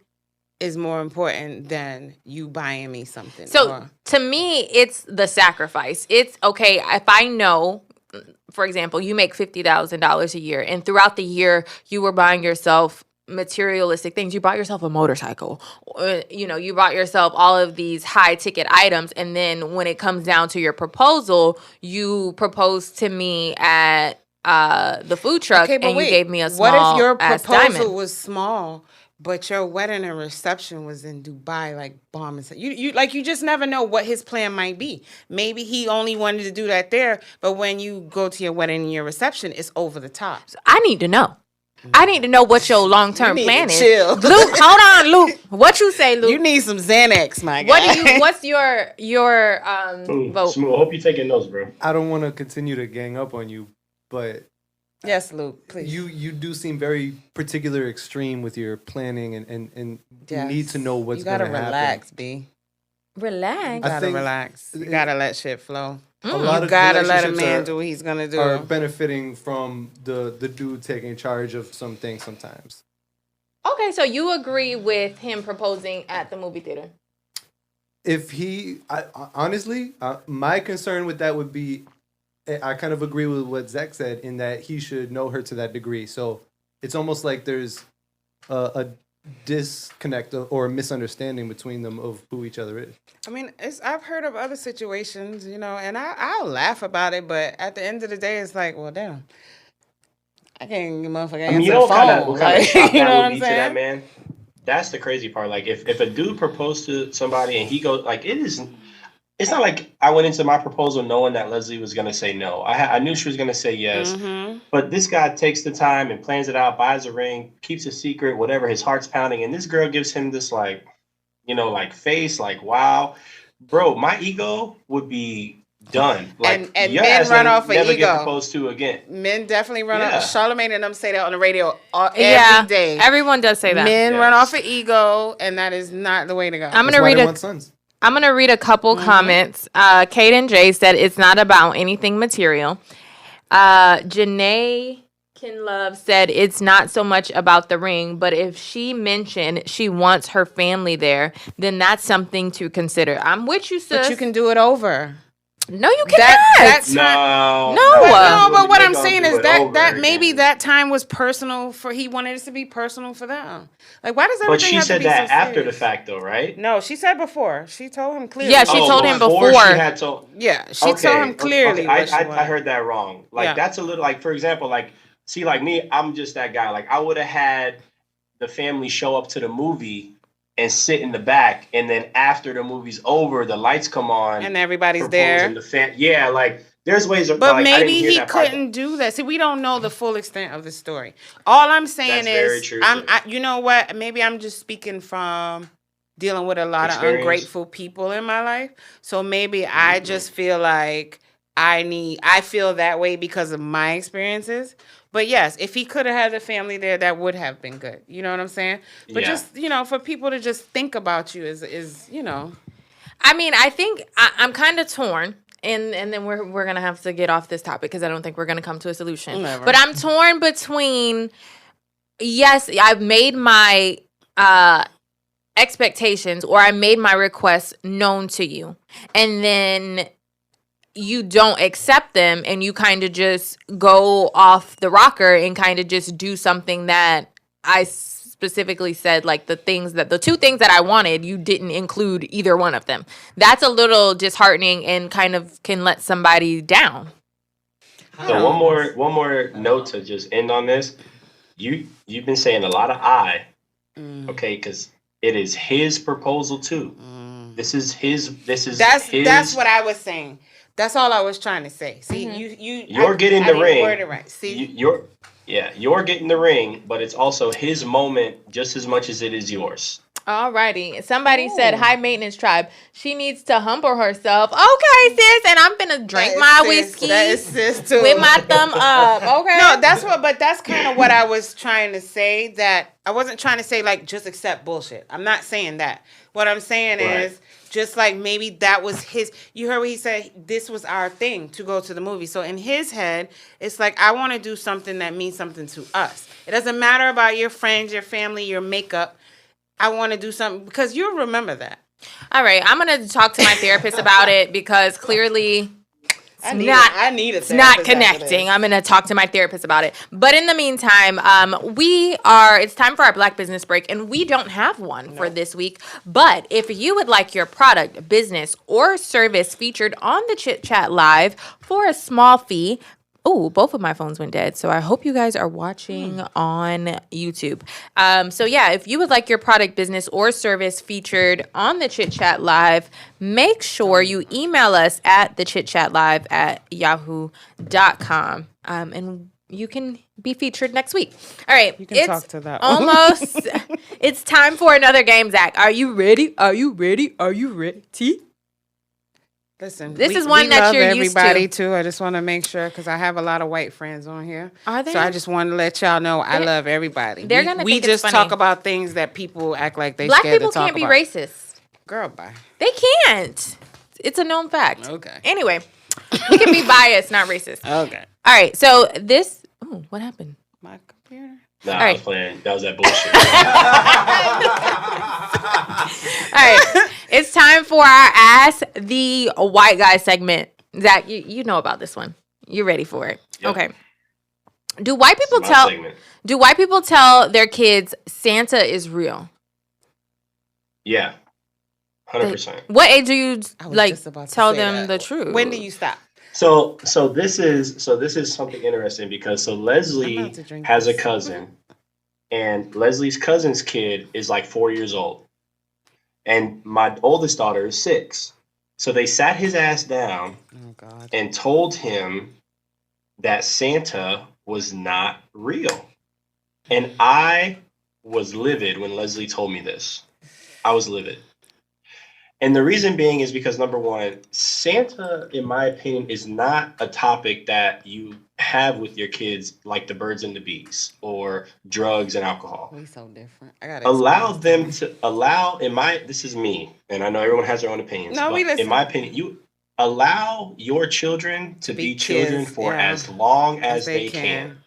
is more important than you buying me something. So to me, it's the sacrifice. It's okay if I know, for example, you make $50,000 a year, and throughout the year you were buying yourself materialistic things. You bought yourself a motorcycle, you bought yourself all of these high ticket items, and then when it comes down to your proposal, you propose to me at the food truck, Okay, but and wait, you gave me a what small if your ass proposal diamond. was small, but your wedding and reception was in Dubai, like bomb and you just never know what his plan might be. Maybe he only wanted to do that there, but when you go to your wedding and your reception, it's over the top. So I need to know. I need to know what your long-term plan is. Chill. Luke, hold on, Luke. What you say, Luke? You need some Xanax, my guy. What's your vote? Smooth. I hope you're taking notes, bro. I don't want to continue to gang up on you, but Yes, Luke, please. you do seem very particular, extreme with your planning, and Yes. you need to know what's You going gotta to happen. relax, B. Relax. You gotta think relax. You gotta let shit flow. A lot You of gotta let a relationships man do what he's gonna do. are benefiting from the dude taking charge of some things sometimes. Okay, so you agree with him proposing at the movie theater? If honestly, my concern with that would be, I kind of agree with what Zach said in that he should know her to that degree. So it's almost like there's a disconnect or a misunderstanding between them of who each other is. I mean, I've heard of other situations, and I'll laugh about it, but at the end of the day, it's like, well, damn, I can't motherfucker answer You know the phone. what kind of shock You know that what would I'm be to saying? that man? That's the crazy part. Like, if a dude proposed to somebody and he goes, like, it's not like I went into my proposal knowing that Leslie was going to say no. I knew she was going to say yes. Mm-hmm. But this guy takes the time and plans it out, buys a ring, keeps a secret, whatever, his heart's pounding. And this girl gives him this, like, face, like, wow. Bro, my ego would be done. Like, and your men ass run ain't off of never ego. get proposed to again. Men definitely run Yeah. off. Charlamagne and them say that on the radio Yeah, every day. everyone does say that. Men Yes. run off of ego, and that is not the way to go. I'm That's gonna why read they a want sons. I'm going to read a couple comments. Kate and Jay said it's not about anything material. Janae Kinlove said it's not so much about the ring, but if she mentioned she wants her family there, then that's something to consider. I'm with you, sis. But you can do it over. No, you cannot. That's No. But what I'm saying is that maybe again. that time was personal for he wanted it to be personal for them. Like, why does everything But she have to said be that so after the serious? fact, though, right? No, she said before. She told him clearly. Yeah, she told him before. She had told. Yeah, she told him clearly. Okay. what she I wanted. heard that wrong. Like, Yeah. that's a little, like, for example, like, see, like me, I'm just that guy. Like, I would have had the family show up to the movie and sit in the back, and then after the movie's over, the lights come on And everybody's propose, there. and yeah, like, there's ways of, But like, I didn't maybe hear he that part. couldn't do that. See, we don't know the full extent of the story. All I'm saying That's very is, true, you know what? Maybe I'm just speaking from dealing with a lot Experience. of ungrateful people in my life. So maybe I just feel like I feel that way because of my experiences. But yes, if he could have had the family there, that would have been good. You know what I'm saying? But Yeah. just, for people to just think about you is. I mean, I think I'm kind of torn. And then we're going to have to get off this topic because I don't think we're going to come to a solution. Never. But I'm torn between, yes, I've made my expectations or I made my requests known to you. And then you don't accept them and you kind of just go off the rocker and kind of just do something that I specifically said, like the two things that I wanted, you didn't include either one of them. That's a little disheartening and kind of can let somebody down. So one more note to just end on this. You've been saying a lot of okay, because it is his proposal too. This is his. That's what I was saying. That's all I was trying to say. See, you're getting the ring. Word it right. See, you're getting the ring, but it's also his moment just as much as it is yours. Alrighty. Somebody said, high maintenance tribe. She needs to humble herself. Okay, sis. And I'm gonna drink my whiskey That is sis too. with my thumb up. Okay. No, that's kind of what I was trying to say. That I wasn't trying to say like just accept bullshit. I'm not saying that. What I'm saying is just like maybe that was his. You heard what he said. This was our thing to go to the movie. So in his head, it's like I want to do something that means something to us. It doesn't matter about your friends, your family, your makeup. I want to do something because you'll remember that. All right. I'm going to talk to my therapist about it because clearly it's not connecting. I'm going to talk to my therapist about it. But in the meantime, it's time for our Black Business Break, and we don't have one for this week. But if you would like your product, business, or service featured on the Chit Chat Live for a small fee, both of my phones went dead. So I hope you guys are watching on YouTube. So yeah, if you would like your product, business, or service featured on the Chit Chat Live, make sure you email us at thechitchatlive@yahoo.com. And you can be featured next week. All right. You can talk to that one. Almost. It's time for another game, Zach. Are you ready? Are you ready? Are you ready? Listen, this is one that you're used to. Everybody too. I just want to make sure because I have a lot of white friends on here. Are they? So I just want to let y'all know I love everybody. They're gonna. We think just it's funny. talk about things that people act like they Black scared people to talk can't about. be racist. Girl, bye. They can't. It's a known fact. Okay. Anyway, we can be biased, not racist. Okay. All right. So this. Oh, what happened? My computer. Nah, All I right. was playing. That was that bullshit. All right. It's time for our Ask the White Guy segment. Zach, you know about this one. You ready for it? Yep. Okay. Do white people This is my segment. tell their kids Santa is real? Yeah. 100%. What age do you I was like just about to tell say them that. the truth? When do you stop? So this is something interesting because I'm Leslie about to drink has this. a cousin, and Leslie's cousin's kid is like 4 years old, and my oldest daughter is 6. So they sat his ass down Oh God. and told him that Santa was not real, and I was livid when Leslie told me this. I was livid. And the reason being is because, number one, Santa, in my opinion, is not a topic that you have with your kids like the birds and the bees or drugs and alcohol. We so different. I gotta Allow experience them to this is me, and I know everyone has their own opinions. No, we but listen. in my opinion, you allow your children to be children kids, for yeah, as long as they can.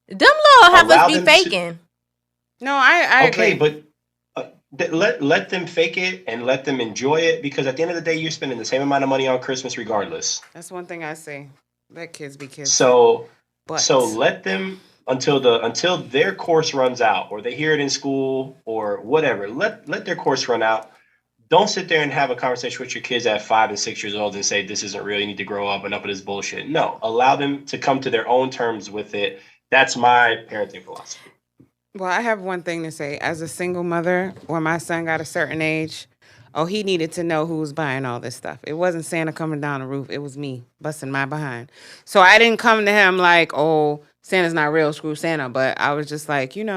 Them little heifers Allow be them to- faking. No, I Okay, agree. but let them fake it and let them enjoy it, because at the end of the day, you're spending the same amount of money on Christmas regardless. That's one thing I say. Let kids be kids. So But let them until their course runs out, or they hear it in school or whatever. Let their course run out. Don't sit there and have a conversation with your kids at 5 and 6 years old and say this isn't real. You need to grow up and up with this bullshit. No, allow them to come to their own terms with it. That's my parenting philosophy. Well, I have one thing to say. As a single mother, when my son got a certain age, he needed to know who was buying all this stuff. It wasn't Santa coming down the roof. It was me busting my behind. So I didn't come to him like, oh, Santa's not real, screw Santa. But I was just like, at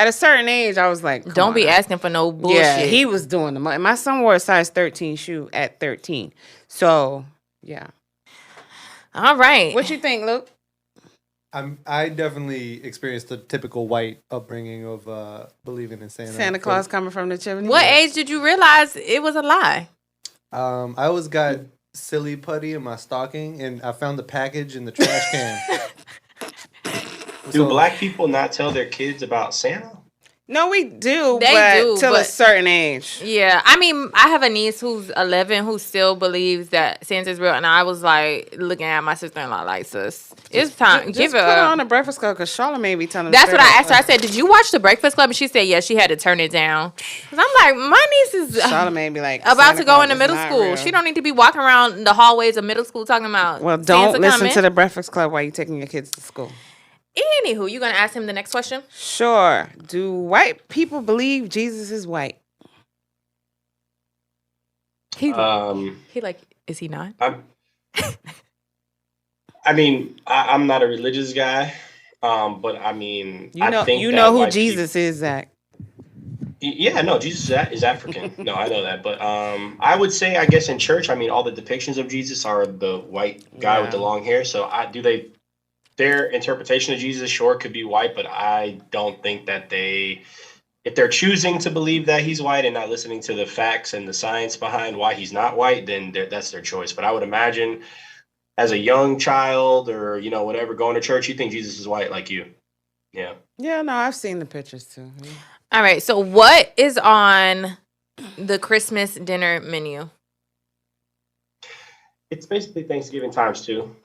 a certain age, I was like, Don't be asking for no bullshit. Yeah, he was doing the money. My son wore a size 13 shoe at 13. So, yeah. All right. What you think, Luke? I definitely experienced the typical white upbringing of believing in Santa. Santa Claus coming from the chimney? What age did you realize it was a lie? I always got silly putty in my stocking, and I found the package in the trash can. Do black people not tell their kids about Santa? No, we do, They but do, till a but- certain age. Yeah, I mean, I have a niece who's 11 who still believes that Santa's real, and I was like looking at my sister-in-law like, sis, it's time. Just Give put her her on the Breakfast Club because Charlamagne be telling. That's what I asked her. I said, "Did you watch the Breakfast Club?" And she said, "Yeah." She had to turn it down because I'm like, my niece is Charlamagne be like about Santa to go Claus into is middle not school. real. She don't need to be walking around the hallways of middle school talking about. Well, don't Santa listen coming. to the Breakfast Club while you taking your kids to school. Anywho, you gonna ask him the next question? Sure. Do white people believe Jesus is white? He like, is he not? I'm not a religious guy, but I mean, I think you that know who white Jesus is, Zach. Yeah, no, Jesus is African. No, I know that. But I would say, I guess in church, all the depictions of Jesus are the white guy with the long hair. So their interpretation of Jesus, sure, could be white, but I don't think that if they're choosing to believe that he's white and not listening to the facts and the science behind why he's not white, then that's their choice. But I would imagine as a young child or, whatever, going to church, you think Jesus is white like you. Yeah. Yeah, no, I've seen the pictures too. All right. So, what is on the Christmas dinner menu? It's basically Thanksgiving times two.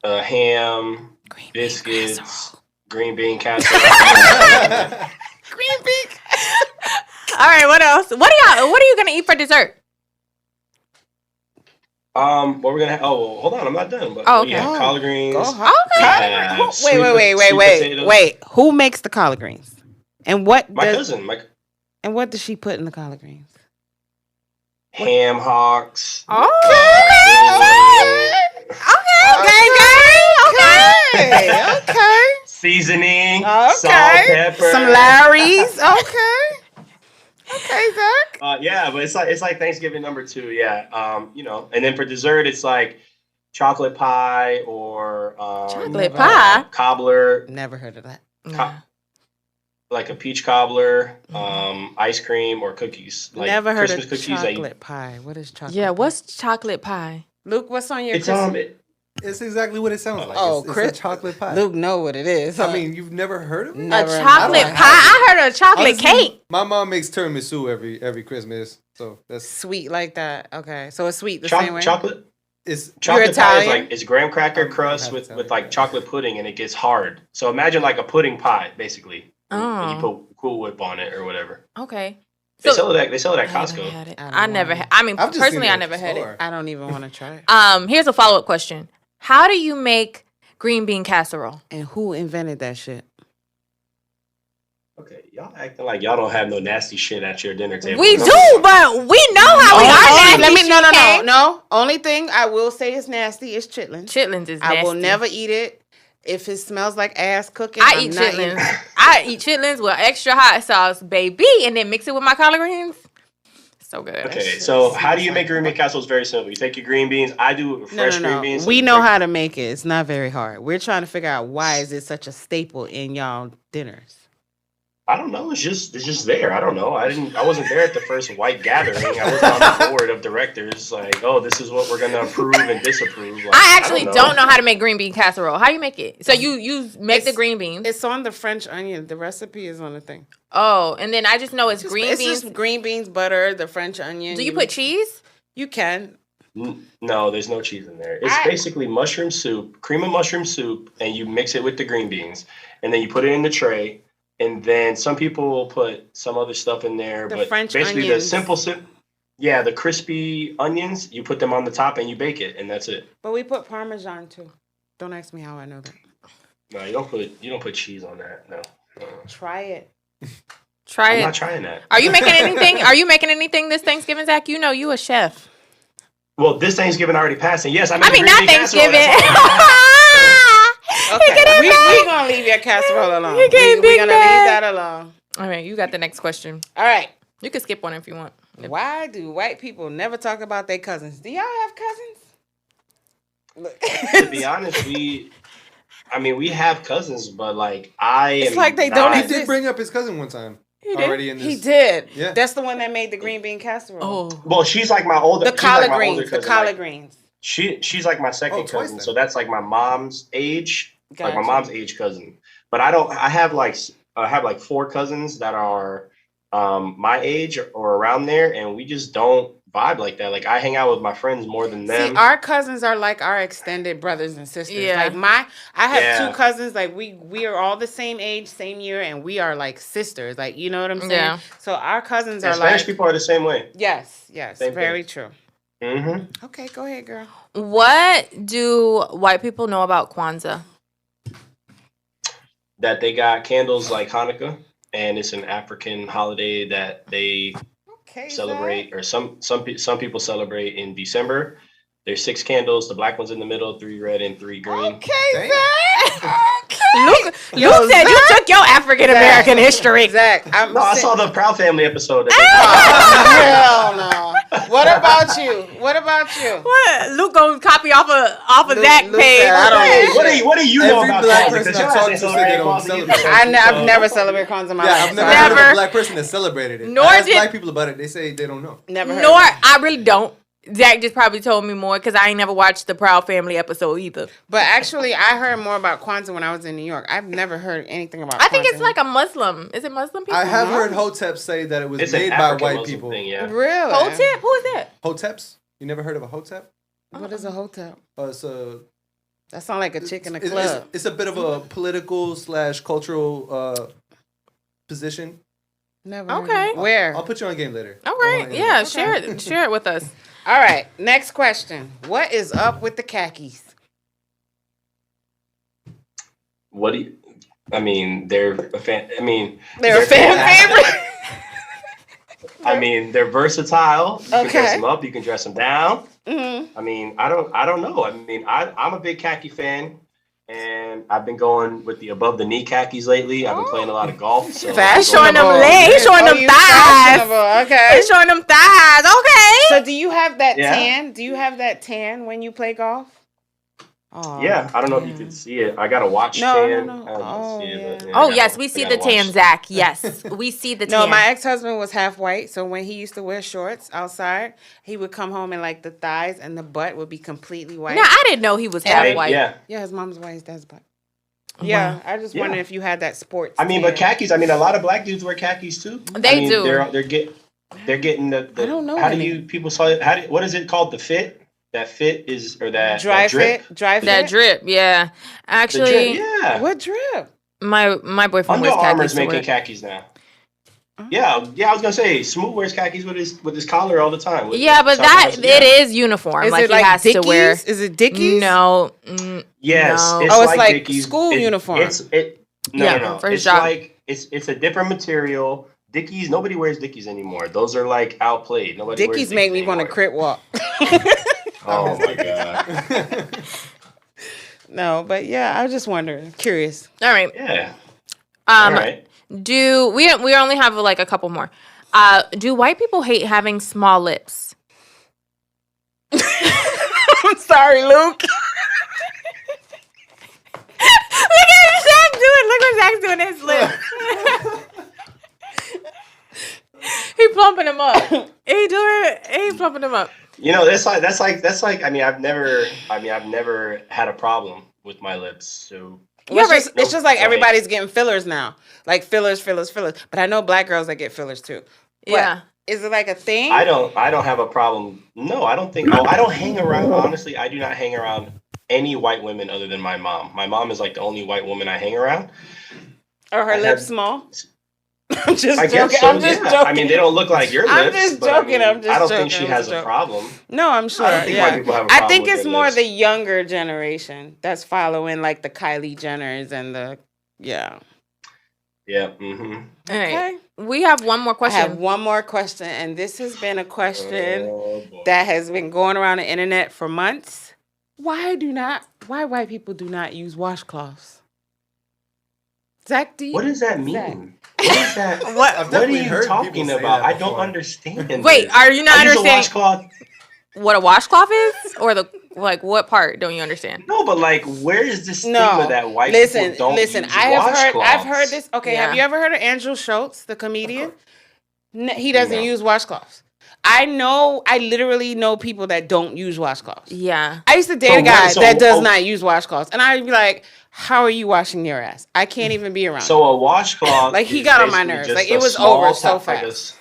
Ham, biscuits, green bean casserole. Green bean. All right. What else? What are you gonna eat for dessert? What we're gonna have, hold on, I'm not done. But okay. You have collard greens. Wait. Who makes the collard greens? And what my cousin. And what does she put in the collard greens? Ham hocks. Okay. Seasoning. Salt, pepper. Some Larry's. Okay, Zach. Yeah, but it's like Thanksgiving number 2. Yeah. And then for dessert, it's like chocolate pie or chocolate pie. Cobbler. Never heard of that. Like a peach cobbler, ice cream, or cookies. Like Never heard Christmas of cookies chocolate pie. What is chocolate? Yeah, what's chocolate pie? Luke, what's on your? It's exactly what it sounds like. It's a chocolate pie. Luke know what it is. I mean, you've never heard of it? A chocolate pie? I heard of chocolate cake. My mom makes tiramisu every Christmas, so that's sweet like that. Okay, so it's sweet the same way. Chocolate. It's chocolate pie is like it's graham cracker crust with like chocolate pudding, and it gets hard. So imagine like a pudding pie, basically. And you put Cool Whip on it or whatever. Okay. They sell it at Costco. I never had. I mean, personally, I never had it. I don't even want to try it. Here's a follow-up question. How do you make green bean casserole? And who invented that shit? Okay, y'all acting like y'all don't have no nasty shit at your dinner table. We do, but we know how we are nasty. No. Only thing I will say is nasty is chitlins. Chitlins is nasty. I will never eat it. If it smells like ass cooking, I eat chitlins. I eat chitlins with extra hot sauce, baby, and then mix it with my collard greens. So good. Okay, so how do you make green bean casserole? It's very simple. You take your green beans. I do fresh green beans. We know how to make it. It's not very hard. We're trying to figure out why is it such a staple in y'all dinners. I don't know. It's just there. I don't know. I wasn't there at the first white gathering. I was on the board of directors. Like, oh, this is what we're gonna approve and disapprove. Like, I actually don't know how to make green bean casserole. How do you make it? So you make the green beans. It's on the French onion. The recipe is on the thing. Oh, and then I just know it's green beans. It's just green beans, butter, the French onion. Do you put cheese? You can. No, there's no cheese in there. It's basically mushroom soup, cream of mushroom soup, and you mix it with the green beans, and then you put it in the tray. And then some people will put some other stuff in there, but French basically onions. the crispy onions, you put them on the top and you bake it, and that's it. But we put Parmesan too. Don't ask me how I know that. No, you don't put cheese on that. No. Try it. I'm not trying that. Are you making anything? Are you making anything this Thanksgiving, Zach? You know you a chef. Well, this Thanksgiving already passed, and yes, I mean not Thanksgiving. Okay, we're going to leave your casserole alone. We're going to leave that alone. All right, you got the next question. All right. You can skip one if you want. Why do white people never talk about their cousins? Do y'all have cousins? To be honest, we have cousins, but like It's like they don't He did bring up his cousin one time. He did. Yeah. That's the one that made the green bean casserole. Oh. Well, she's like my older. The collard greens. The collard greens. She's like my second cousin, then. so that's like my mom's age. Gotcha. Like my mom's age cousin. But I have like 4 cousins that are my age or around there, and we just don't vibe like that. Like I hang out with my friends more than them. See, our cousins are like our extended brothers and sisters. Yeah. Like I have 2 cousins. Like we are all the same age, same year, and we are like sisters. Like you know what I'm saying? Yeah. So our cousins and are Spanish like people are the same way. Yes, Same very thing. true. Mm-hmm. Okay, go ahead, girl. What do white people know about Kwanzaa? That they got candles like Hanukkah, and it's an African holiday that they celebrate, or some people celebrate in December. There's 6 candles, the black one's in the middle, 3 red and 3 green. Okay, Zach. Luke said you took your African American history. Zach, I saw the Proud Family episode. Hell no. What about you? What? Luke gonna copy off of Zach page. Said, I don't What do you know Every about black Kwanzaa? person I talked to said they don't celebrate. I've never celebrated Kwanzaa in my life. I've never heard of a black person that celebrated it. Nor I asked did- black people about it. They say they don't know. Never heard. Nor I really don't. Zach just probably told me more because I ain't never watched the Proud Family episode either. But actually, I heard more about Kwanzaa when I was in New York. I've never heard anything about Kwanzaa. I think it's like a Muslim. Is it Muslim people? I have heard Hotep say that it was It's made an by African white Muslim people. thing, yeah. Really? Hotep? Who is that? Hoteps? You never heard of a Hotep? What is a Hotep? It's a That sounds like a chick in a it's- club. It's a bit of a political / cultural position. Never. Okay. Where? I'll put you on game later. All right. Yeah. Share it with us. All right. Next question. What is up with the khakis? What do you? I mean, they're a fan. I mean, They're a fan favorite. I mean, they're versatile. You can dress Okay. them up. You can dress them down. Mm-hmm. I mean, I don't know. I mean, I'm a big khaki fan, and I've been going with the above the knee khakis lately. I've been playing a lot of golf. So He's showing them legs. He's showing them thighs. Okay. He's showing them thighs. Okay. So do you have that Yeah. tan? Do you have that tan when you play golf? Oh, Yeah, I don't know if you can see it. I got a watch No. tan. I don't know if Oh, you see it, but, yeah. Oh I yes, got- we I see got the a tan, watch. Zach. Yes, we see the tan. No, my ex-husband was half white, so when he used to wear shorts outside, he would come home and like the thighs and the butt would be completely white. No, I didn't know he was half Right, white. yeah. Yeah, his mom's white, his dad's black. Yeah, I just wondered Yeah. if you had that sports. I mean, tan. but khakis. I mean, a lot of black dudes wear khakis too. They I mean, do. They're getting the. I don't know How do any. you people saw it? What is it called? The fit. That fit is or that dry that drip. fit, dry fit. That drip, yeah. The Actually, drip, yeah. What drip? my boyfriend Under wears khakis. Armour's to making wear. khakis now. Yeah, I was gonna say Smoot wears khakis with his collar all the time. Yeah, but Sometimes, it is uniform. Is like it like he has Dickies? to wear. Is it Dickies? No. Yes, No. it's Oh, it's like Dickies. school uniform. No. for his It's job. like it's a different material. Dickies. Nobody wears Dickies anymore. Those are like outplayed. Nobody wears Dickies make me want to anymore. crip walk. Oh my god. No, but yeah, I was just wondering, curious. All right. Yeah. All right. Do we only have like a couple more? Do white people hate having small lips? I'm sorry, Luke. Look at Zach doing. Look what Zach's doing to his lips. He plumping him up. He plumping him up. You know, that's like. I mean, I've never had a problem with my lips. So It's just like everybody's getting fillers now, like fillers. But I know black girls that get fillers too. But Yeah. is it like a thing? I don't have a problem. No, I don't think. I don't hang around. Honestly, I do not hang around any white women other than my mom. My mom is like the only white woman I hang around. Are her lips small? I'm just I joking. guess so, I'm just yeah. joking. I mean, they don't look like your lips. I'm just but joking. I don't think joking. she has a problem. No, I'm sure. I don't think white people have a I problem think with it's their more lips. the younger generation that's following like the Kylie Jenners and the Yeah. Mm-hmm. All right. Okay. We have one more I question. have one more question, and this has been a question Oh, boy. that has been going around the internet for months. Why white people do not use washcloths? Zach, What does that mean? Zach. What is that? I've What are definitely you heard talking people say about? that I don't before. understand. Wait, this. are you not I use a understanding washcloth. what a washcloth is, or the like? What part don't you understand? No, but like, where is this No. stigma that white Listen, people don't use I've heard this. Okay, Yeah. have you ever heard of Andrew Schultz, the comedian? He doesn't No. use washcloths. I literally know people that don't use washcloths. Yeah. I used to date So a guy what- that does not use washcloths, and I'd be like, "How are you washing your ass? I can't even be around." So a washcloth, Like, he is got on my basically nerves. just Like, a it was small over so like a fast.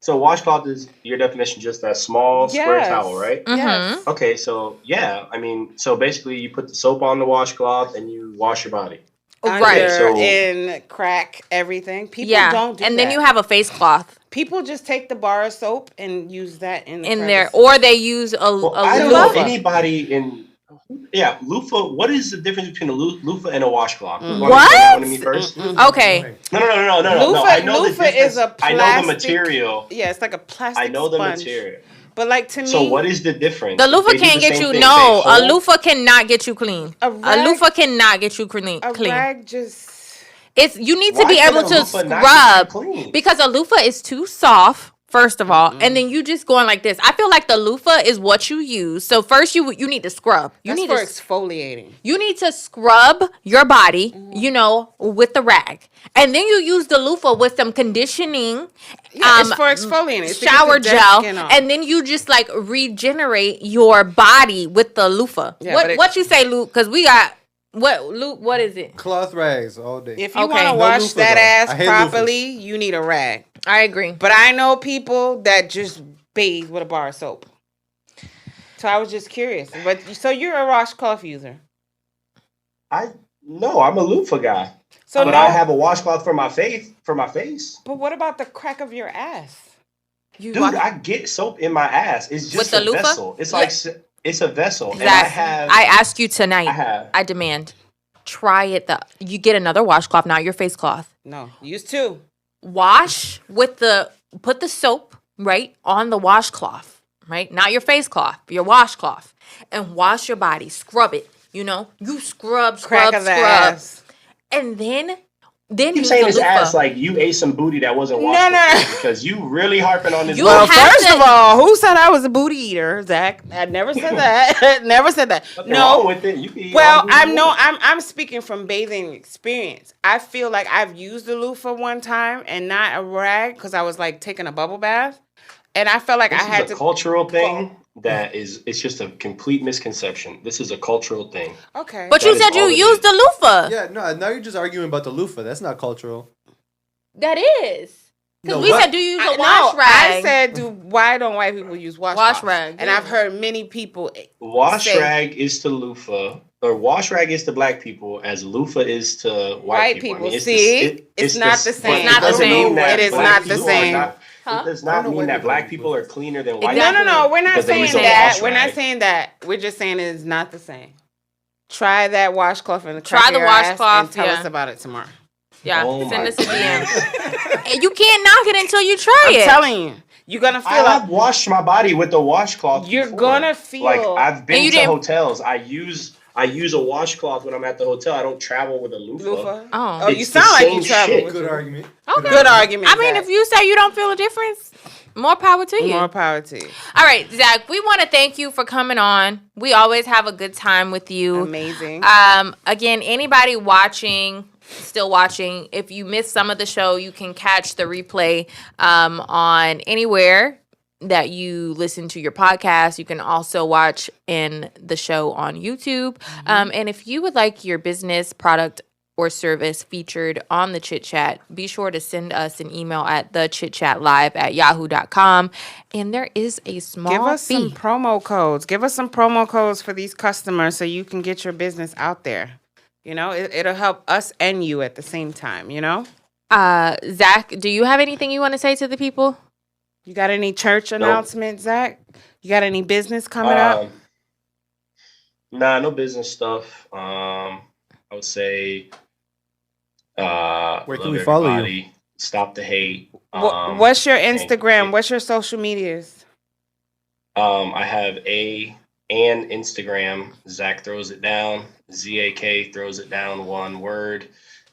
so washcloth is your definition, just a small square Yes. towel, right? Yes. Okay, so yeah, I mean, so basically you put the soap on the washcloth and you wash your body. Right. Under, So- in, crack, everything. People Yeah. don't do And that. then you have a face cloth People just take the bar of soap and use that in there, crevice. or they use a Well, I don't know loofah. anybody in. Yeah, loofah. What is the difference between a loofah and a washcloth? You wanna What? explain that one to me first? Okay. No. Loofah- I know the loofah difference. is a I know the plastic- material. Yeah, it's like a plastic I know the sponge. material. But like to me, So what is the difference? The loofah They do can't the get same you. thing. No, They a hold- loofah cannot get you clean. A A rag- loofah cannot get you clean. a rag just It's you need to Why be can able a to loofah not get you scrub clean? because a loofah is too soft. First of all, and then you just going like this. I feel like the loofah is what you use. So first you need to scrub. You that's need for to exfoliating. you need to scrub your body, with the rag. And then you use the loofah with some conditioning. Yeah, it's for exfoliating. It's to get shower the dead gel. skin off. And then you just like regenerate your body with the loofah. Yeah, but What you say, Luke? Because we got Luke, what is it? Cloth rags all day. If you Okay. want to No wash loofah, that though. ass I hate properly, you need a rag. I agree. But I know people that just bathe with a bar of soap. So I was just curious. But so you're a washcloth user. No, I'm a loofah guy. So but I have a washcloth for my face. But what about the crack of your ass? Dude, I get soap in my ass. It's just With the a loofah? vessel. It's like it's a vessel. Zach, And I ask you tonight. I demand. Try it. You get another washcloth, not your face cloth. No, use two. Wash put the soap right on the washcloth, right? Not your face cloth, your washcloth, and wash your body. Scrub it. You scrub, ass. and then you saying his ass like you ate some booty that wasn't washed. No. Because you really harping on this. Well, first of all, who said I was a booty eater, Zach? I never said that. Never said that. Nothing wrong with it. You can eat I'm speaking from bathing experience. I feel like I've used the loofah one time and not a rag because I was like taking a bubble bath, and I felt like this I had is a cultural thing. It's just a complete misconception. This is a cultural thing. Okay. But you said you used the loofah. Yeah, no, now you're just arguing about the loofah. That's not cultural. That is. Because we said, do you use a wash rag? I said, why don't white people use wash rag? And I've heard many people rag is to loofah, or wash rag is to black people, as loofah is to white people. I mean, it's not the same. It's not the same. It is not the same. It does not mean that black people are cleaner than white people. No. We're not saying that. We're not saying that. We're just saying it is not the same. Try that washcloth in the crack of your ass and tell us about it tomorrow. Yeah, send us a DM. And you can't knock it until you try it. I'm telling you. You're going to feel I've washed my body with a washcloth You're going to feel... Like, I've been to hotels. I use a washcloth when I'm at the hotel. I don't travel with a loofah. Oh, you sound like you travel with Good argument. Okay. Good argument, I mean, if you say you don't feel a difference, more power to you. More power to you. All right, Zach, we want to thank you for coming on. We always have a good time with you. Amazing. Again, anybody still watching, if you missed some of the show, you can catch the replay on anywhere that you listen to your podcast. You can also watch in the show on YouTube. And if you would like your business, product, or service featured on the Chit Chat, be sure to send us an email at thechitchatlive@yahoo.com. And there is a small fee. Give us some promo codes. Give us some promo codes for these customers so you can get your business out there. It'll help us and you at the same time, Zach, do you have anything you want to say to the people? You got any church announcements, Zach? You got any business coming up? Nah, no business stuff. I would say where can we follow you? Stop the hate. What's your Instagram? What's your social medias? I have an Instagram, Zak Throws It Down, ZAK Throws It Down, one word.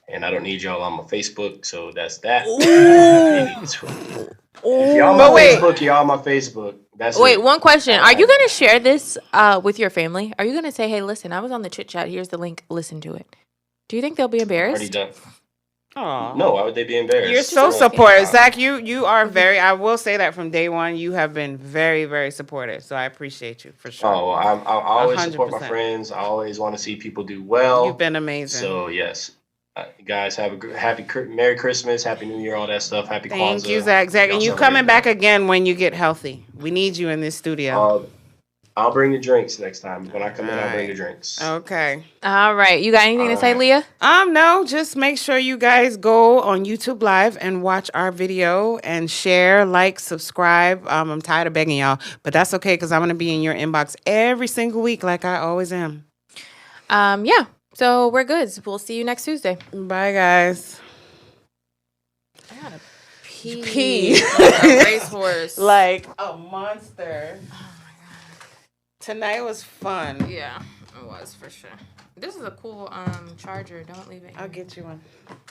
And I don't need y'all on my Facebook, so that's that. If y'all on my Facebook, y'all on my Facebook. Wait, one question. Are you going to share this with your family? Are you going to say, hey, listen, I was on the Chit Chat. Here's the link. Listen to it. Do you think they'll be embarrassed? Already done. Aww. No, why would they be embarrassed? You're so supportive. Zach, you are I will say that from day one, you have been very, very supportive. So I appreciate you for sure. Oh, I always 100%. support my friends. I always want to see people do well. You've been amazing. So, yes. Guys, have a Merry Christmas, Happy New Year, all that stuff. Happy Kwanzaa. Thank you, Zach. And you coming back again when you get healthy. We need you in this studio. I'll bring the drinks next time. When I come in, I'll bring the drinks. Okay. All right. You got anything to say, Leah? No. Just make sure you guys go on YouTube Live and watch our video and share, like, subscribe. I'm tired of begging y'all, but that's okay because I'm going to be in your inbox every single week like I always am. Yeah. So we're good. We'll see you next Tuesday. Bye, guys. I gotta pee. Like a racehorse. Like a monster. Tonight was fun. Yeah, it was for sure. This is a cool charger. Don't leave it here. I'll get you one.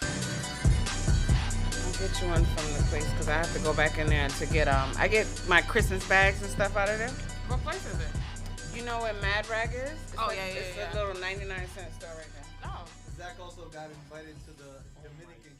I'll get you one from the place because I have to go back in there to get I get my Christmas bags and stuff out of there. What place is it? You know what Mad Rag is? It's yeah. a little 99-cent store right there. Oh. Zach also got invited to the Dominican